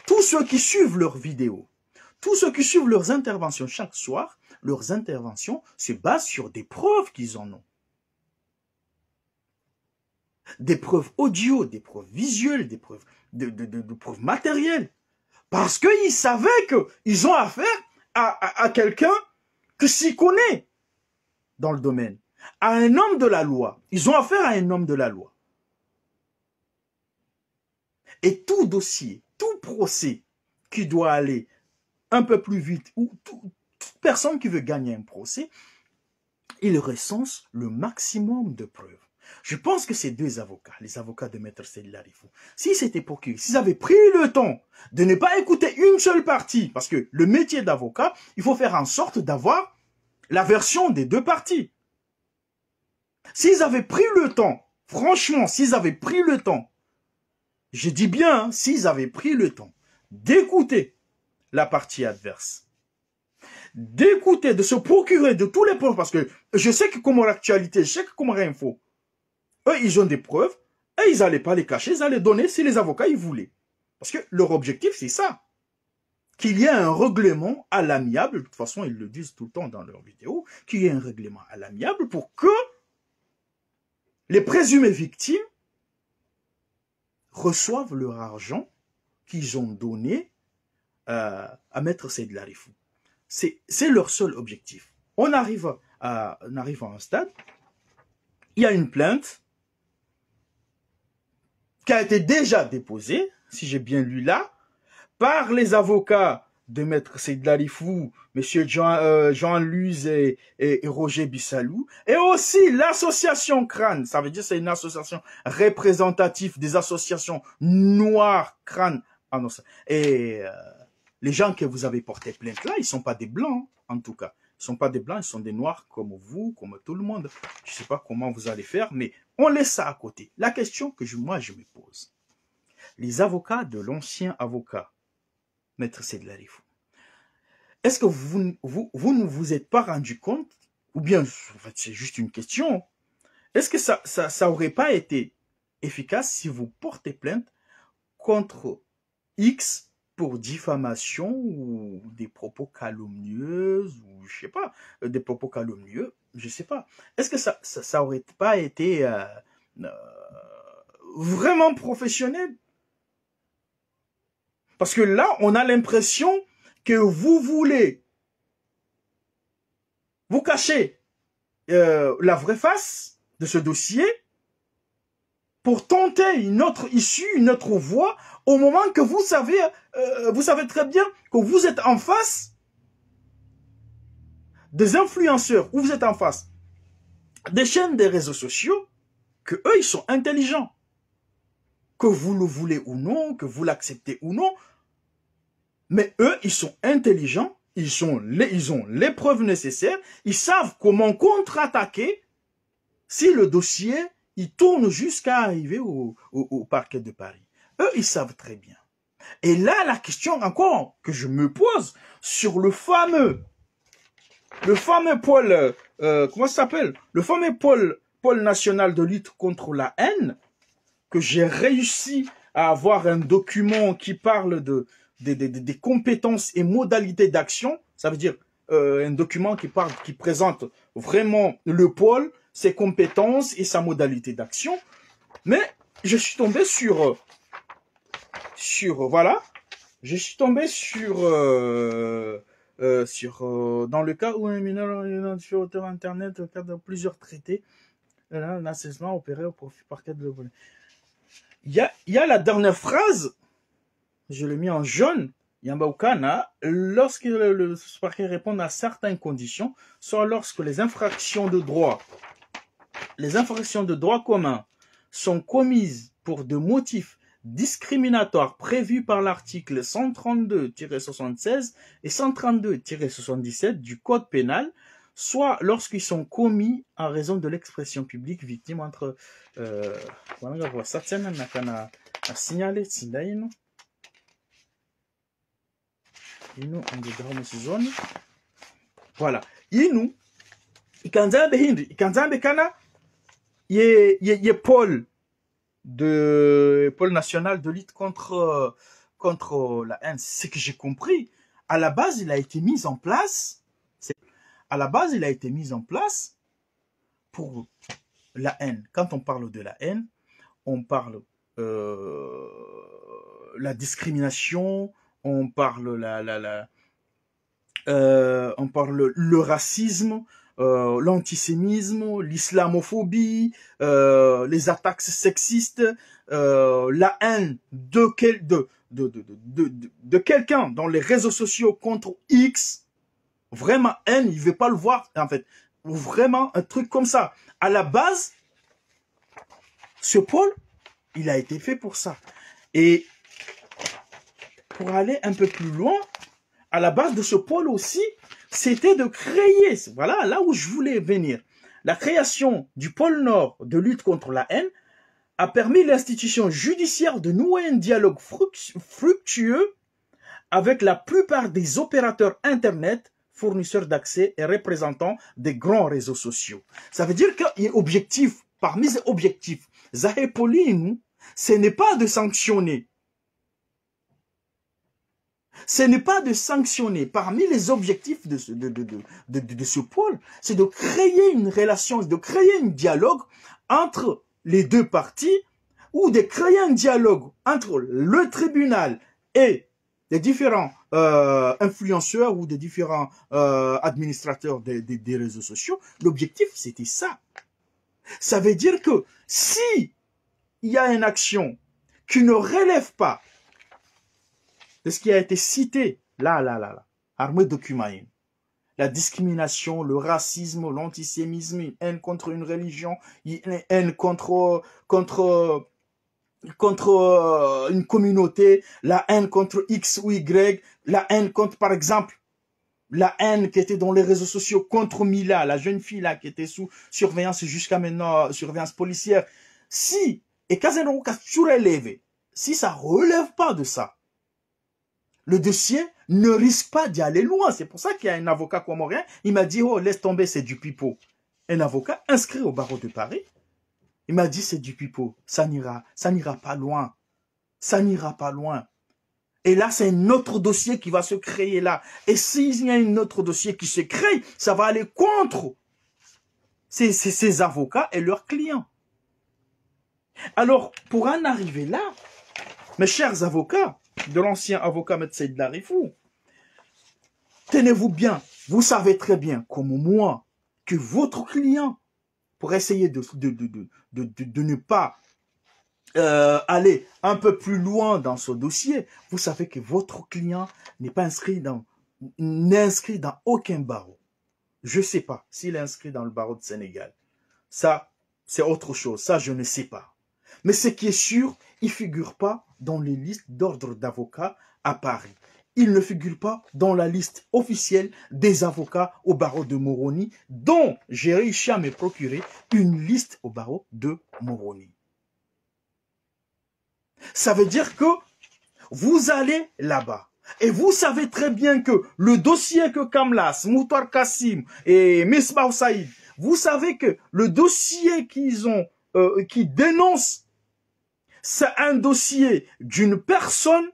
tous ceux qui suivent leurs vidéos, tous ceux qui suivent leurs interventions chaque soir, leurs interventions se basent sur des preuves qu'ils en ont. Des preuves audio, des preuves visuelles, des preuves de preuves matérielles. Parce qu'ils savaient qu'ils ont affaire à quelqu'un qui s'y connaît dans le domaine, à un homme de la loi. Ils ont affaire à un homme de la loi. Et tout dossier, tout procès qui doit aller un peu plus vite, ou toute personne qui veut gagner un procès, il recense le maximum de preuves. Je pense que ces deux avocats, les avocats de Maître Saïd Larifou, s'ils s'étaient procurés, s'ils avaient pris le temps de ne pas écouter une seule partie, parce que le métier d'avocat, il faut faire en sorte d'avoir la version des deux parties. S'ils avaient pris le temps, franchement, s'ils avaient pris le temps, je dis bien, s'ils avaient pris le temps d'écouter la partie adverse, d'écouter, de se procurer de tous les preuves, parce que je sais que comme l'actualité, je sais que comme Info, eux, ils ont des preuves, et ils n'allaient pas les cacher, ils allaient donner si les avocats ils voulaient. Parce que leur objectif, c'est ça. Qu'il y ait un règlement à l'amiable, de toute façon, ils le disent tout le temps dans leurs vidéos, qu'il y ait un règlement à l'amiable pour que les présumées victimes reçoivent leur argent qu'ils ont donné à Maître Seyd Larifou. C'est leur seul objectif. On arrive à un stade, il y a une plainte qui a été déjà déposée, si j'ai bien lu là, par les avocats de Maître Seyd Larifou, M. Jean Luz et Roger Bissalou, et aussi l'association CRAN, ça veut dire c'est une association représentative des associations noires CRAN. Ah non, et les gens que vous avez porté plainte là, ils sont pas des blancs, en tout cas. Ils sont pas des blancs, ils sont des noirs comme vous, comme tout le monde. Je sais pas comment vous allez faire, mais on laisse ça à côté. La question que moi je me pose, les avocats de l'ancien avocat, Maître Seyd Larifou, est-ce que vous ne vous êtes pas rendu compte, ou bien, en fait, c'est juste une question, est-ce que ça aurait pas été efficace si vous portez plainte contre X pour diffamation ou des propos calomnieux, ou je sais pas, des propos calomnieux, je sais pas. Est-ce que ça aurait pas été vraiment professionnel? Parce que là, on a l'impression que vous voulez vous cacher la vraie face de ce dossier pour tenter une autre issue, une autre voie, au moment que vous savez très bien que vous êtes en face des influenceurs, ou vous êtes en face des chaînes des réseaux sociaux, que eux, ils sont intelligents. Que vous le voulez ou non, que vous l'acceptez ou non, mais eux, ils sont intelligents, ils ont les preuves nécessaires, ils savent comment contre-attaquer si le dossier, il tourne jusqu'à arriver au parquet de Paris. Eux, ils savent très bien. Et là, la question encore que je me pose sur le fameux pôle, comment ça s'appelle? Le fameux pôle national de lutte contre la haine, que j'ai réussi à avoir un document qui parle des compétences et modalités d'action. Ça veut dire un document qui présente vraiment le pôle, ses compétences et sa modalité d'action. Mais je suis tombé voilà, je suis tombé dans le cas où un mineur identifié auteur internet au cadre de plusieurs traités, un assessment opéré au profit parquet de l'Obolé. Il y a la dernière phrase, je l'ai mis en jaune, Yambaukana, lorsque le parquet répond à certaines conditions, soit lorsque les infractions de droit commun sont commises pour de motifs discriminatoires prévus par l'article 132-76 et 132-77 du Code pénal, soit lorsqu'ils sont commis en raison de l'expression publique victime entre signaler voilà inu ikanzambe hindi ikanzambe kana ye pôle national de lutte contre la haine. C'est que j'ai compris, à la base il a été mis en place pour la haine. Quand on parle de la haine, on parle la discrimination, on parle on parle le racisme, l'antisémisme, l'islamophobie, les attaques sexistes, la haine de quelqu'un dans les réseaux sociaux contre X. Vraiment haine, il veut pas le voir en fait. Vraiment un truc comme ça. À la base, ce pôle, il a été fait pour ça. Et pour aller un peu plus loin, à la base de ce pôle aussi, c'était de créer, voilà là où je voulais venir. La création du pôle Nord de lutte contre la haine a permis l'institution judiciaire de nouer un dialogue fructueux avec la plupart des opérateurs Internet fournisseurs d'accès et représentants des grands réseaux sociaux. Ça veut dire qu'il y a objectif, parmi ces objectifs, Zahepoli, ce n'est pas de sanctionner. Ce n'est pas de sanctionner. Parmi les objectifs de ce pôle, c'est de créer une relation, de créer un dialogue entre les deux parties, ou de créer un dialogue entre le tribunal et les différents influenceurs ou des différents administrateurs des réseaux sociaux. L'objectif, c'était ça. Ça veut dire que si il y a une action qui ne relève pas de ce qui a été cité, armée document, la discrimination, le racisme, l'antisémitisme, une haine contre une religion, une haine contre une communauté, la haine contre X ou Y, la haine contre, par exemple, la haine qui était dans les réseaux sociaux contre Mila, la jeune fille là qui était sous surveillance jusqu'à maintenant, surveillance policière. Si, et si ça relève pas de ça, le dossier ne risque pas d'y aller loin. C'est pour ça qu'il y a un avocat comorien, il m'a dit, oh, laisse tomber, c'est du pipeau. Un avocat inscrit au barreau de Paris, il m'a dit, c'est du pipeau, ça n'ira pas loin. Ça n'ira pas loin. Et là, c'est un autre dossier qui va se créer là. Et s'il y a un autre dossier qui se crée, ça va aller contre ces avocats et leurs clients. Alors, pour en arriver là, mes chers avocats, de l'ancien avocat M. Saïd Larifou, tenez-vous bien, vous savez très bien, comme moi, que votre client, pour essayer de ne pas aller un peu plus loin dans ce dossier, vous savez que votre client n'est pas inscrit dans aucun barreau. Je ne sais pas s'il est inscrit dans le barreau de Sénégal. Ça, c'est autre chose. Ça, je ne sais pas. Mais ce qui est sûr, il ne figure pas dans les listes d'ordre d'avocats à Paris. Il ne figure pas dans la liste officielle des avocats au barreau de Moroni, dont j'ai réussi à me procurer une liste au barreau de Moroni. Ça veut dire que vous allez là-bas. Et vous savez très bien que le dossier que Kamlas, Moutar Kassim et Misbah Saïd, vous savez que le dossier qu'ils ont, qui dénonce, c'est un dossier d'une personne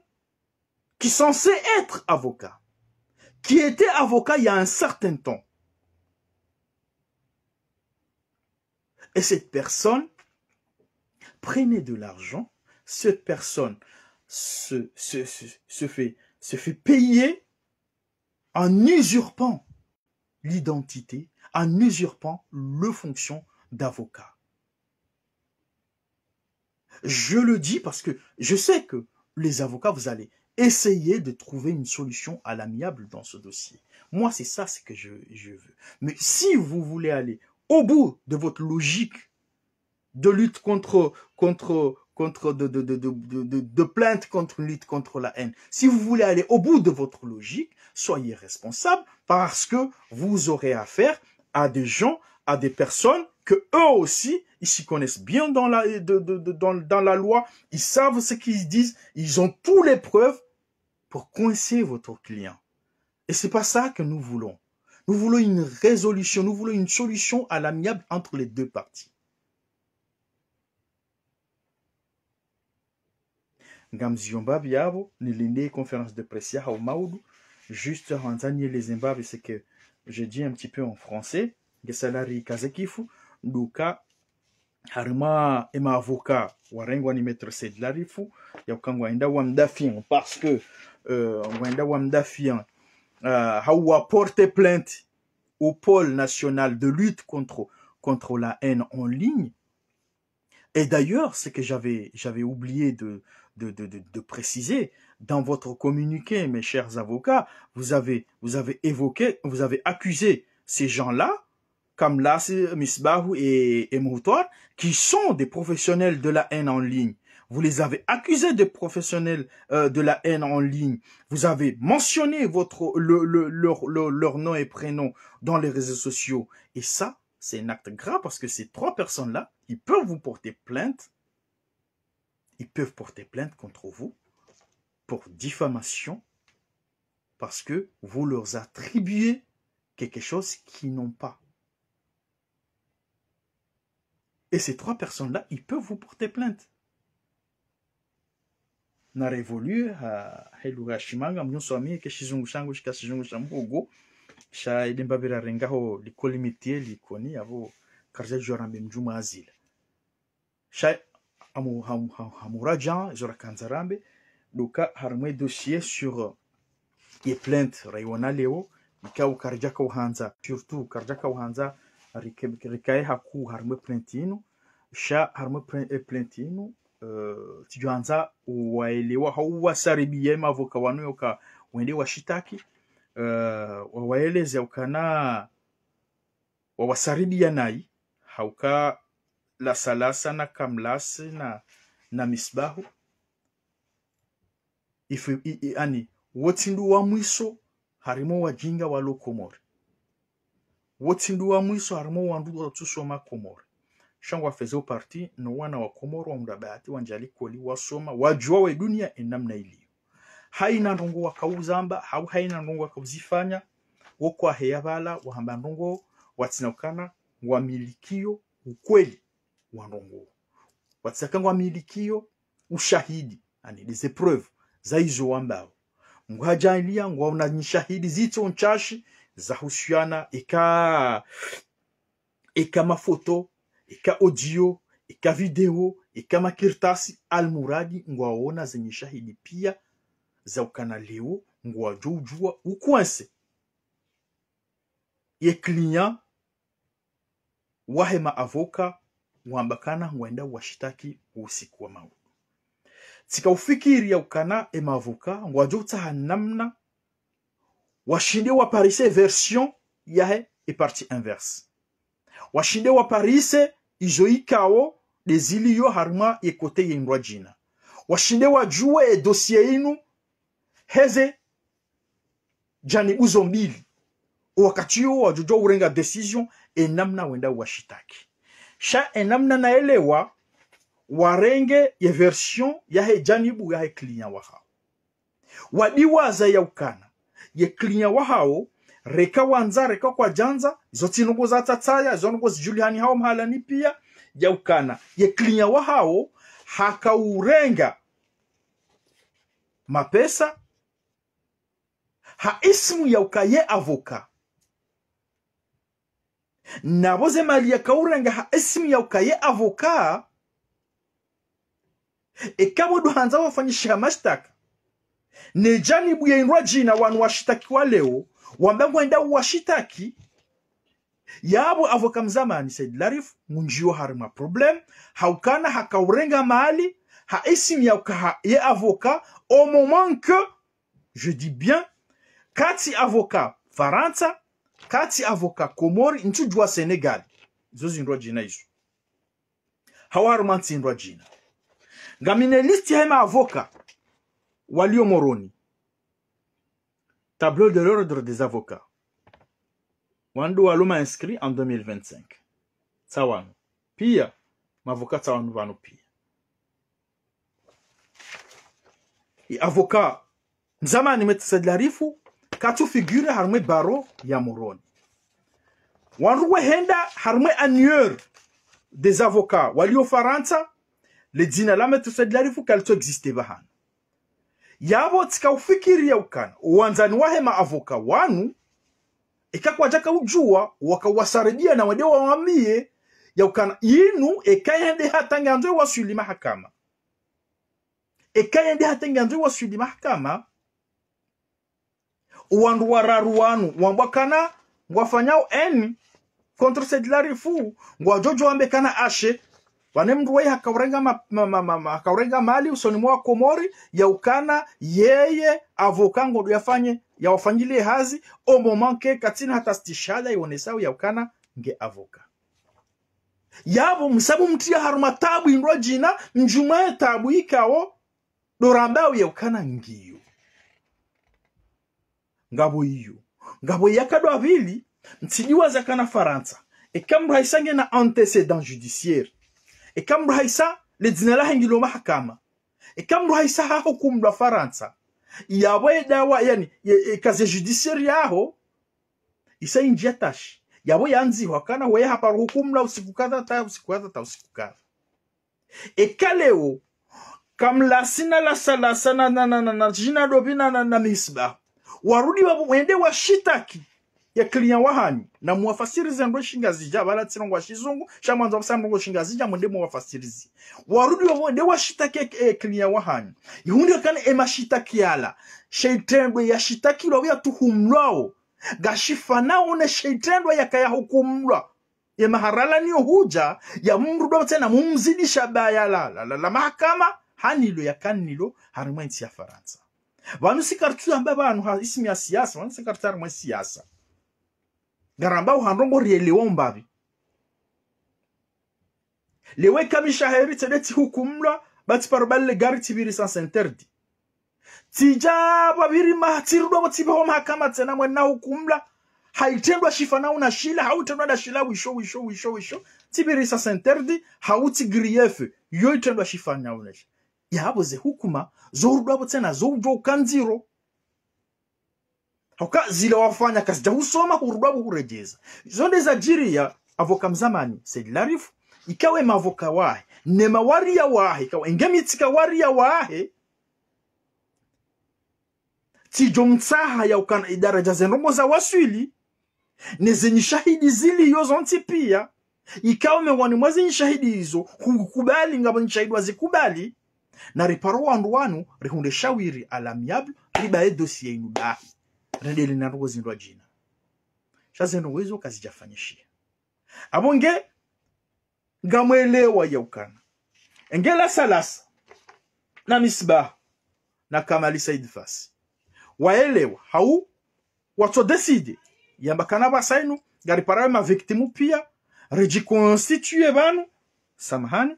qui est censée être avocat, qui était avocat il y a un certain temps. Et cette personne prenait de l'argent, cette personne se fait payer en usurpant l'identité, en usurpant le fonction d'avocat. Je le dis parce que je sais que les avocats, vous allez essayer de trouver une solution à l'amiable dans ce dossier. Moi, c'est ça ce que je veux. Mais si vous voulez aller au bout de votre logique de lutte de plainte contre lutte contre la haine, si vous voulez aller au bout de votre logique, soyez responsable parce que vous aurez affaire à des gens, à des personnes que eux aussi, ils s'y connaissent bien dans la loi, ils savent ce qu'ils disent, ils ont toutes les preuves pour coincer votre client. Et c'est pas ça que nous voulons. Nous voulons une résolution, nous voulons une solution à l'amiable entre les deux parties. Ngamziomba biabo, nilinde conférence de presse au Maoudou, juste Ranzani les Zimbabwe, c'est que je dis un petit peu en français, Gesalari Kazekifu, Luka, Harima et ma avocat, Warengwa ni maître Saïd Larifou, Yakangwa Inda Wamdafian, parce que Wanda Wamdafian a porté plainte au pôle national de lutte contre la haine en ligne. Et d'ailleurs, ce que j'avais oublié de préciser, dans votre communiqué, mes chers avocats, vous avez accusé ces gens-là, comme Las, Misbahou et Moutoir, qui sont des professionnels de la haine en ligne. Vous les avez accusés de professionnels de la haine en ligne. Vous avez mentionné leur nom et prénom dans les réseaux sociaux. Et ça, c'est un acte grave parce que ces trois personnes-là, ils peuvent vous porter plainte. Ils peuvent porter plainte contre vous pour diffamation parce que vous leur attribuez quelque chose qu'ils n'ont pas. Et ces 3 personnes-là, ils peuvent vous porter plainte. Na révolu lugha shimanga mnyuso ke shizungu shangu shika shizungu shambugo sha idemba bira rengaho likoli mitie likoni avo karja jorambe mjuma azila sha hamurajan jora kanzarambe duka harmwe dossier sur les plaintes rayona leo ikau karja ka uhanza surtout karja ka uhanza rikae haku harmwe plaintino sha harmwe plaintino tijuanza waelewa hauwasaribie mavoka wanu yoka wende washitaki wawaeleze ukana wawasaribia nai hauka la salasa na kamlasi na misbahu ani wotindu wa mwiso harimo wajinga walo Komori, wotindu wa mwiso harimo wandu watusoma Komori shangwa fezo parti no wana wa Komoro wa mudabati wanjali koli wasoma wajua we dunia enamna iliyo haina ndongo wakauzamba hau haina ndongo wakauzifanya woko heyavala wahamba ndongo watsinokana wa milikio ukweli wa ndongo watsakanga wa milikio ushahidi ani des épreuves za hizo wambao ngwajalia ngwaona nishahidi zito nchashi za husiana eka mafoto ika audio, ika video, ika makirtasi almuradi ngwaona zenye shahidi pia za ukana leo ngwajujua ukwanse ye client wahema avoka wambakana ngwenda washitaki usiku wa maudu tika ufikiri ya ukana ema avoka ngwajuta hanamna washinde wa parise version yahe e partie inverse washinde wa parise ijoikao deziliyo harma yekote yendwa jina washinde wajue dossier inu heze jani uzo mbili wakati yo wajojo urenga decision enamna wenda washitaki sha enamna naelewa warenge ye version ya he janibu ya he client wahao wadiwaza ya ukana ye client wahao reka wanza reka kwa janza zoti nungo za tataya zonungo zijuliani hao mahalani pia ya ukana ye client wahao haka urenga mapesa ha ismu ya ukaye avoka na boze mali ya kaurenga ha ismu ya ukaye avoka kabo duhanza wafanyisha mashtaka ne janibu ya inwa jina wanu washitaki wa leo wambangu enda washitaki yabo avoka mzamani Said Larif munjio harima problem haukana hakaurenga mali ha ismu ya ukaye avoka au moment que je dis bien kati avoka Faransa kati avoka Komori ntujua Senegal zozi ndwa jina isu hawarumanti ndwa jina ngamine listi hema avoka walio moroni tableau de l'ordre des avocats wandu waluma inscrit en 2025 tsawanu pia mavoka tsawanu vanu pia avoka mzamani Said Larif katu figure harme baro ya moroni wanruwe henda harme annuaire des avocats walio Faransa le dina la Said Larif kalto existe bahan yabo tika ufikiri ya ukana uwanzani wahema avoka wanu ikakwa jaka ujua wakawasaribia na wade wawambie ya ukana inu ekayende hatanganzwe wasuli mahakama ekayende hatanganzwe wasuli mahakama uwandu wararuanu wambakana ngwafanyao eni contre Said Larif ngwajojo wambekana ashe wanemduwe hakaurenga mali usoni mwa Komori ya ukana yeye avoka ngodo yafanye ya wafanyile hazi au moment que katina hata stishada ionesao ya ukana nge avoka yabo msabu mtia haruma tabu indwa jina njumae tabu ikao dorambao ya ukana ngiyo ngabo yakadwa vili mtidiwa zakana Faransa ekamru haisange na antécédent judiciaire ekamru haisa le dinala hengilo mahakama ekamru haisa ha hukumu la Faransa yawe dawa yani kazi judiciaire yaho isa injia tashi yabo yanzi wakana we hapa hukumla usiku kadha ta usiku kadha ta usiku kadha ekaleo kamla sina la sala sana na jina dobina na misba warudi wabo wende washitaki ya client wahani na muwafasirize ndo shingazi bala tsirongo shizungu shamanzo basambo shingazi mwende muwafasirize warudi wabo wende washitaki client wahani yundi kana emashitaki yala sheitendo ya shitaki lo ya tuhumlao gashifana one sheitendo ya kaya hukumlwa ya maharala niyo huja ya mrudo tena mumzidisha baya la mahakama hanilo ya kanilo harimwensi ya Faransa vanu sikartu amba banu ismi ya siasa vanu sikartu harimwensi siasa garamba uhandongo rielewa mbavi lewe kamisha heri tedeti hukumlwa bati parubale gari tibiri sans interdit tija babiri mahatirudo batiba wa mahakama tena mwena hukumla haitendwa shifana una shila hautendwa da shila wisho tibiri sans interdit hauti griefe yo itendwa shifana una yabo ze hukuma zorudo botena zojo kanziro hauka zile wafanya kazi ja usoma hurudo hurejeza zonde za jiri ya avoka mzamani Said Larif ikawe mavoka wahe nema waria wahe ikawa ingemitika waria wahe tijomtsaha ya ukana idaraja zenongo za waswili nezenyi shahidi zili yozo ntipia ikawa mewani mwazi shahidi hizo hukubali ngabo shahidi wazikubali na riparo wandu wanu rihunde shawiri alamiable ribae dossier inubahi rendeli na rogo zindwa jina shazeno wezo kazi jafanyishia abonge ngamwelewa ya ukana engela salasa na misbah na Kamali Said Fasi waelewa hau watu decide yambakana basainu gari parawe ma victimu pia rejiconstitue banu samahani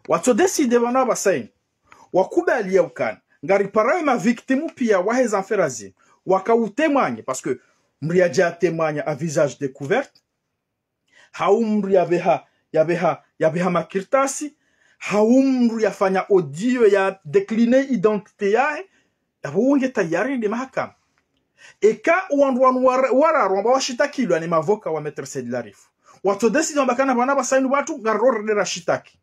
watu decide bana basainu wakubali ya ukana ngari parawe ma victimu pia waheza mferazi wakautemanye parce que mriaja témoigne à visage découvert haumru yabeha makirtasi haumru yafanya audio ya décliner identité yae abonge tayari ndi mahakama eka wandu wararo washitakiwa ni mavoka wa Maître Said Larif watu decide mbakana bana basainu watu ngarore de rashitaki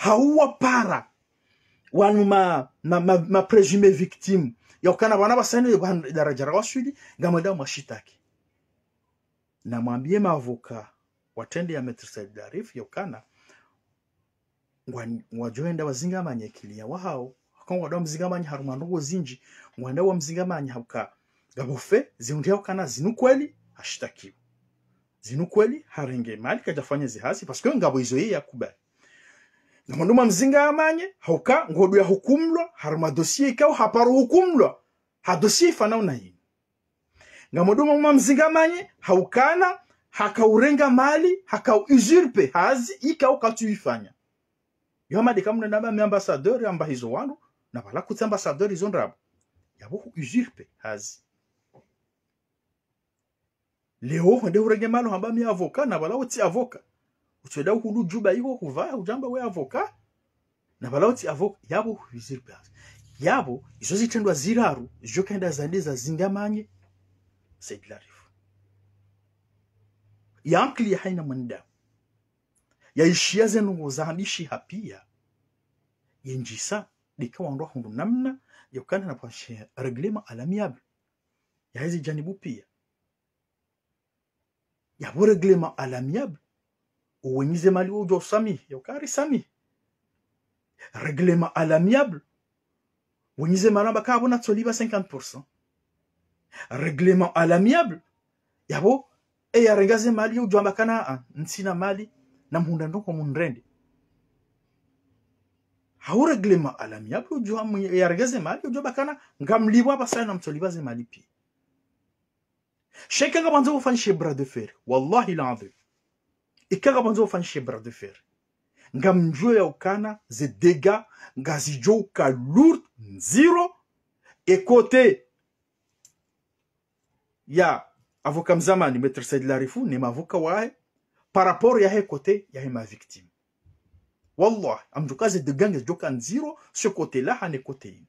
hauwa para wanu ma présumé victime ya ukana wana basani daraja waswidi ngamwenda mwashitaki na mwambie mavoka watende ya Maître Said Larif ya ukana wajoenda wazingamanye kilia wao akongwa ndo mzingamanye harumandogo zinji mwenda wa mzingamanye hauka gabofe ziundia ukana zinu kweli hashitakiwa zinu kweli harenge mali kajafanya zihasi parce que ngabo izo ya kubali Namanduma mzinga amanye hauka ngodo ya hukumlwa haruma dossier ikao haparu hukumlwa ha dossier fanao na hii ngamoduma mzinga amanye haukana hakaurenga mali hakauusurpe hazi ikao katuifanya yoma de kamuna naba mi ambassadeur amba hizo wandu na bala kuti ambassadeur hizo ndrabo yabo usurpe hazi leo hende urenge malo hamba mi avocat na bala uti avocat utweda hulu juba hiyo huvaya ujamba we avoka na balauti avoka yabo usurpe yabo izo zitendwa ziraru jo kenda zande za zingamanye Said Larif yankli ya haina manda ya ishia zenu zahandishi hapia yenjisa dikawa ndo hundu namna yokana na pashe reglema alamiable ya hizi janibu pia ya bo reglema alamiable uwenyize mali ujo sami yokari sami reglema alamiable uwenyize maramba kabo na tsoliba 50% reglema alamiable yabo ya rengaze mali ujo ambakana nsina mali na mhunda ndoko munrende hau reglema alamiable ujo ya rengaze mali ujo bakana ngamliwa basana mtsoliba ze mali pi sheka gabanzo ufanishe bras de fer wallahi l'azim ikaga banzo ufanishe bras de fer ngamjo ya ukana ze dégâts ngazijo ka lourd zero et côté ya avocat mzamani maître Said Larifu ni mavoka wae par rapport ya he côté ya he ma victime wallah amjuka ze dégâts ngazijo ka zero ce côté là hane côté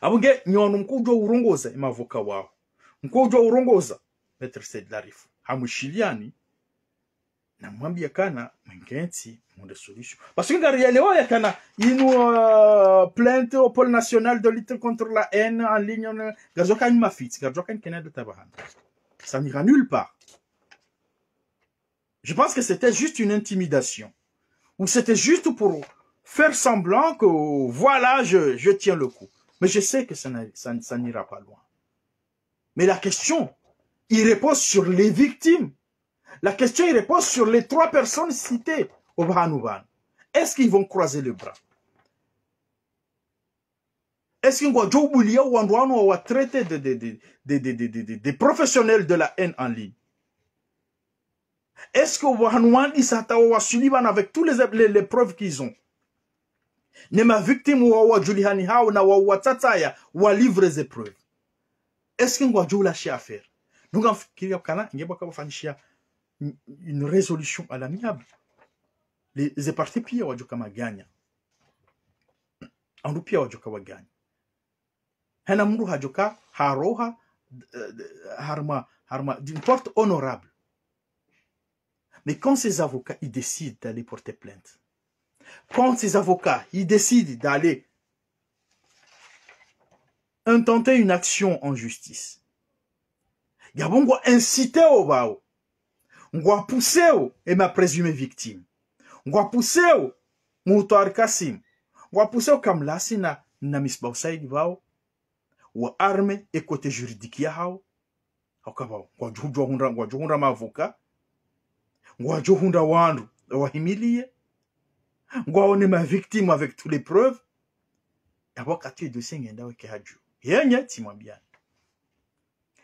abunge nyono mkujo urongoza mavoka wao mkujo urongoza maître Said Larifu hamushiliani na mwambia kana mwengenzi monde solution parce que ngari leo ya kana inu plainte au pôle national de lutte contre la haine en ligne gazoka ni mafiti gazoka ni Canada tabahan ça n'ira nulle part. Je pense que c'était juste une intimidation ou c'était juste pour faire semblant que voilà je tiens le coup, mais je sais que ça n'ira pas loin. Mais la question il repose sur les victimes. La question, il repose sur les 3 personnes citées au Bahanouban. Est-ce qu'ils vont croiser les bras? Est-ce qu'ils vont traiter des professionnels de la haine en ligne? Est-ce que Bahanouban, ils s'attendent avec tous les preuves qu'ils ont? Nema victime wa Juliani Hao na wa Tataya wa livre des preuves. Est-ce qu'ils vont lâcher à faire? Donc, une résolution à l'amiable. Les partis pia wajokama ganya. Andu pia wajoka waganya. Hena mru hajoka haroha harma d'une porte honorable. Mais quand ces avocats ils décident d'aller porter plainte, quand ces avocats ils décident d'aller intenter une action en justice, Gabongo inciter au bao. Ngwa pousseo et ma présumée victime. Ngwa pousseo Moutar Kassim. Ngwa pousseo kam lasina na misbao saidi vao. Wa arme et côté juridique ya hao. Hauka vao. Ngwa juhunda mavoka. Ngwa juhunda wandu. Wahimilie. Ngwa one ma victime avec toutes les preuves. Yabo kati dossier ngenda weke haju. Yenye timwambiani.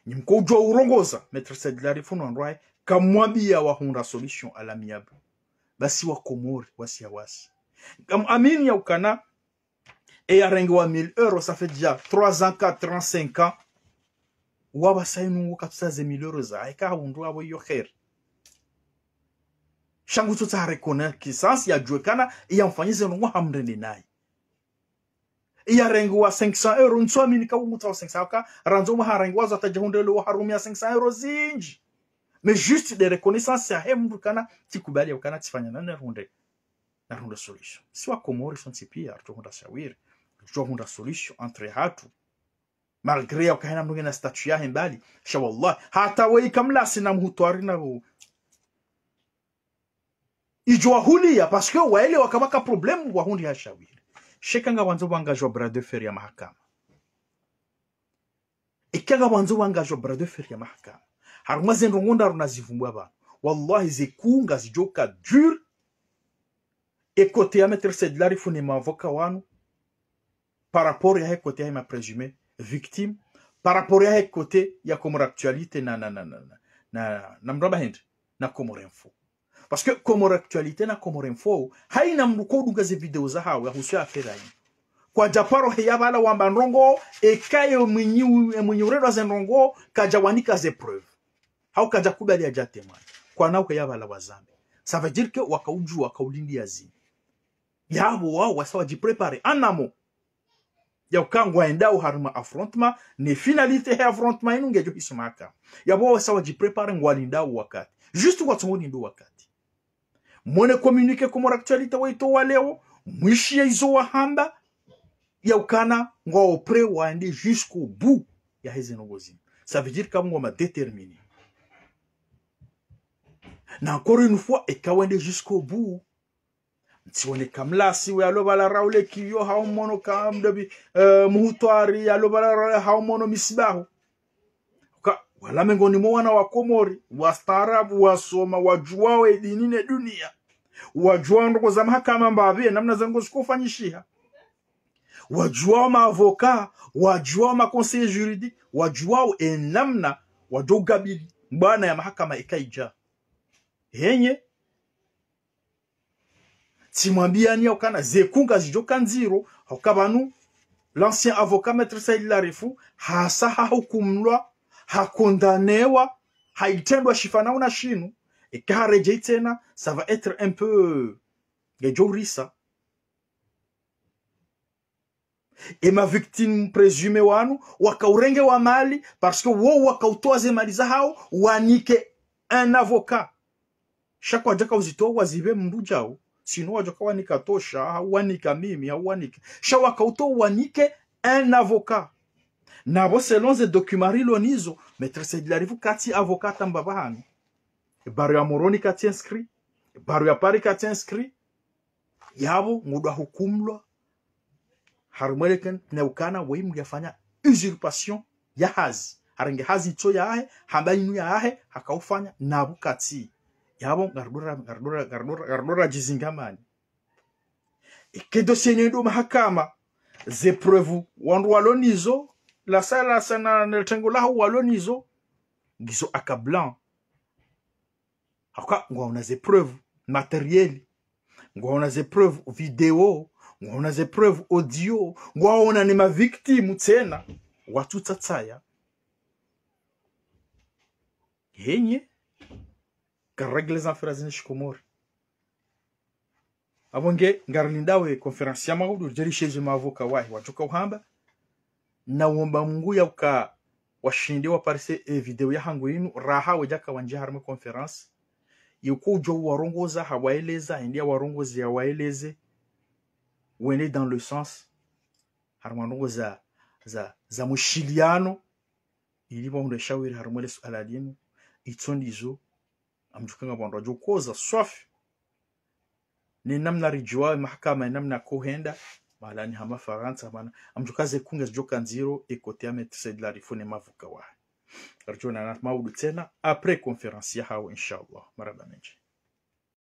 Nimkoujwa urongoza. Maître Said Larifu nwanrwae. Kamwambia wahunda solution à l'amiable. Basi wa Komori, wasi ya wasi. Kam amini ya ukana, et ya rengi wa 1000 euros, ça fait déjà 3 ans, 4 ans, 5 ans. Wawa sainu wakatusa ze 1000 euros za, eka hundu wa yo kher. Shangu tuta reconnaître kisans ya juekana, ya mfanyize nungu hamrende nai. Ya rengi wa 500 euros, nsua minika umuta wa 500 waka, ranzo wa rengi wa zata jahundele wa harumia 500 euros zinji. Mais juste des reconnaissances à Hembrukana, Tikubali au Kana Tifanyana, na ronde solution. Si wa Komori sont pire, tu ronda shawir, tu ronda solution entre hatu. Malgré au Kahana Mugena statua Hembali, Shawallah, hata wei kamla sina mhutuari na hu. Ijua hulia, parce que waele wakabaka problème wa hundi ha shawir. Shekanga wanzo wangajwa brade fer ya mahakama. Ikanga wanzo wangajwa brade fer ya mahakama. Harmazen rongonda runazivumbwa ba. Wallahi zekunga zijoka dur. Et côté à Maître Said Larifu ne m'avocat wanu. Par rapport à côté à ma présumée victime. Par rapport à côté ya comme actualité na mraba hindi. Na Comore Info. Parce que Comore actualité na Comore Info. Haina mrukodu gaze video za hawa. Husia afera hii. Kwa japaro heyabala wamba nrongo. E kaye mwenye uredo za nrongo. Kajawanika ze preuve. Hau kaja kubali ya jate mwana. Kwa nao kaya wala wazambi. Ça veut dire que wakauju wakaulindi ya zini. Yabo wao wasa wajiprepare anamo. Ya ukangwa endao haruma affrontement. Ne finalité he affrontement inu ngejo hisumaka. Yabo wasa wajiprepare ngwalindao wakati. Juste watumoni ndo wakati. Mwene communique comme actualité waito waleo. Mwishi ya izo wahamba. Ya ukana ngwa opre waende jusqu'au bout. Ya heze nogozini. Ça veut dire kama wama déterminé. Na encore une fois, et kawende jusqu'au bout. Si on est comme là, si on a la raoule qui yo ha mono kam de muhutuari ya lo bala ha mono misbahu. Ka wala mengoni mo wana wa Komori, wastaarabu wasoma wajuao edinine dunia. Wajuao ndoko za mahakama mbabe namna zango sikufanyishia. Wajuao maavoka, wajuao ma conseiller juridique, wajuao namna wadogabili bwana ya mahakama ikaija. Yenye timwambiani ukana zekunga zijoka nziro hokabanu l'ancien avocat maître Said Larifu hasa hahukumlwa hakondanewa haitendwa shifana una shinu ikareje tena ça va être un peu gejorisa et ma victime présumée wanu wakaurenge wa mali parce que wo wakautoa mali za hao wanike un avocat chaque wajaka uzito wazibe mbujao sino wajaka wanika tosha wanika mimi wanika sha wakautoa wanike un avocat nabo selon ces documents lonizo maître Said Larifu kati avocat tambabahani baru ya moroni kati inscrit baru ya pari kati inscrit yabo ngudwa hukumlwa harumweleken neukana weimu yafanya usurpation ya hazi harange hazi ito ya ahe hamba inu ya ahe hakaufanya nabu kati yabo gardura jizingamani ike dossier nyendo mahakama ze preuve wandu walonizo la sala sana neltengo la walonizo gizo akablan haka ngwaona ze preuve matériel ngwaona ze preuve video ngwaona ze preuve audio ngwaona ni ma victime tena watu tsatsaya henye karegle za affaires shikomori abonge ngarlindawe conference ya maudu jerisheje mavoka wahi watoka uhamba na uomba Mungu ya uka washindi wa parse video ya hangu yinu raha wajaka wanje harma conference yuko ujo warongoza hawaeleza india warongozi ya waeleze wene dans le sens harmanongo za mushiliano ili bonde shawiri harmole aladinu itondizo amjukanga bondo jokoza swafi ni namna rijwa mahakama namna kohenda malani hama faransa bana amjukaze kunga joka nziro ekote Maître Said Larifu ne mavuka wa arjona na maudu tena après conférence ya hao inshallah maraba menje.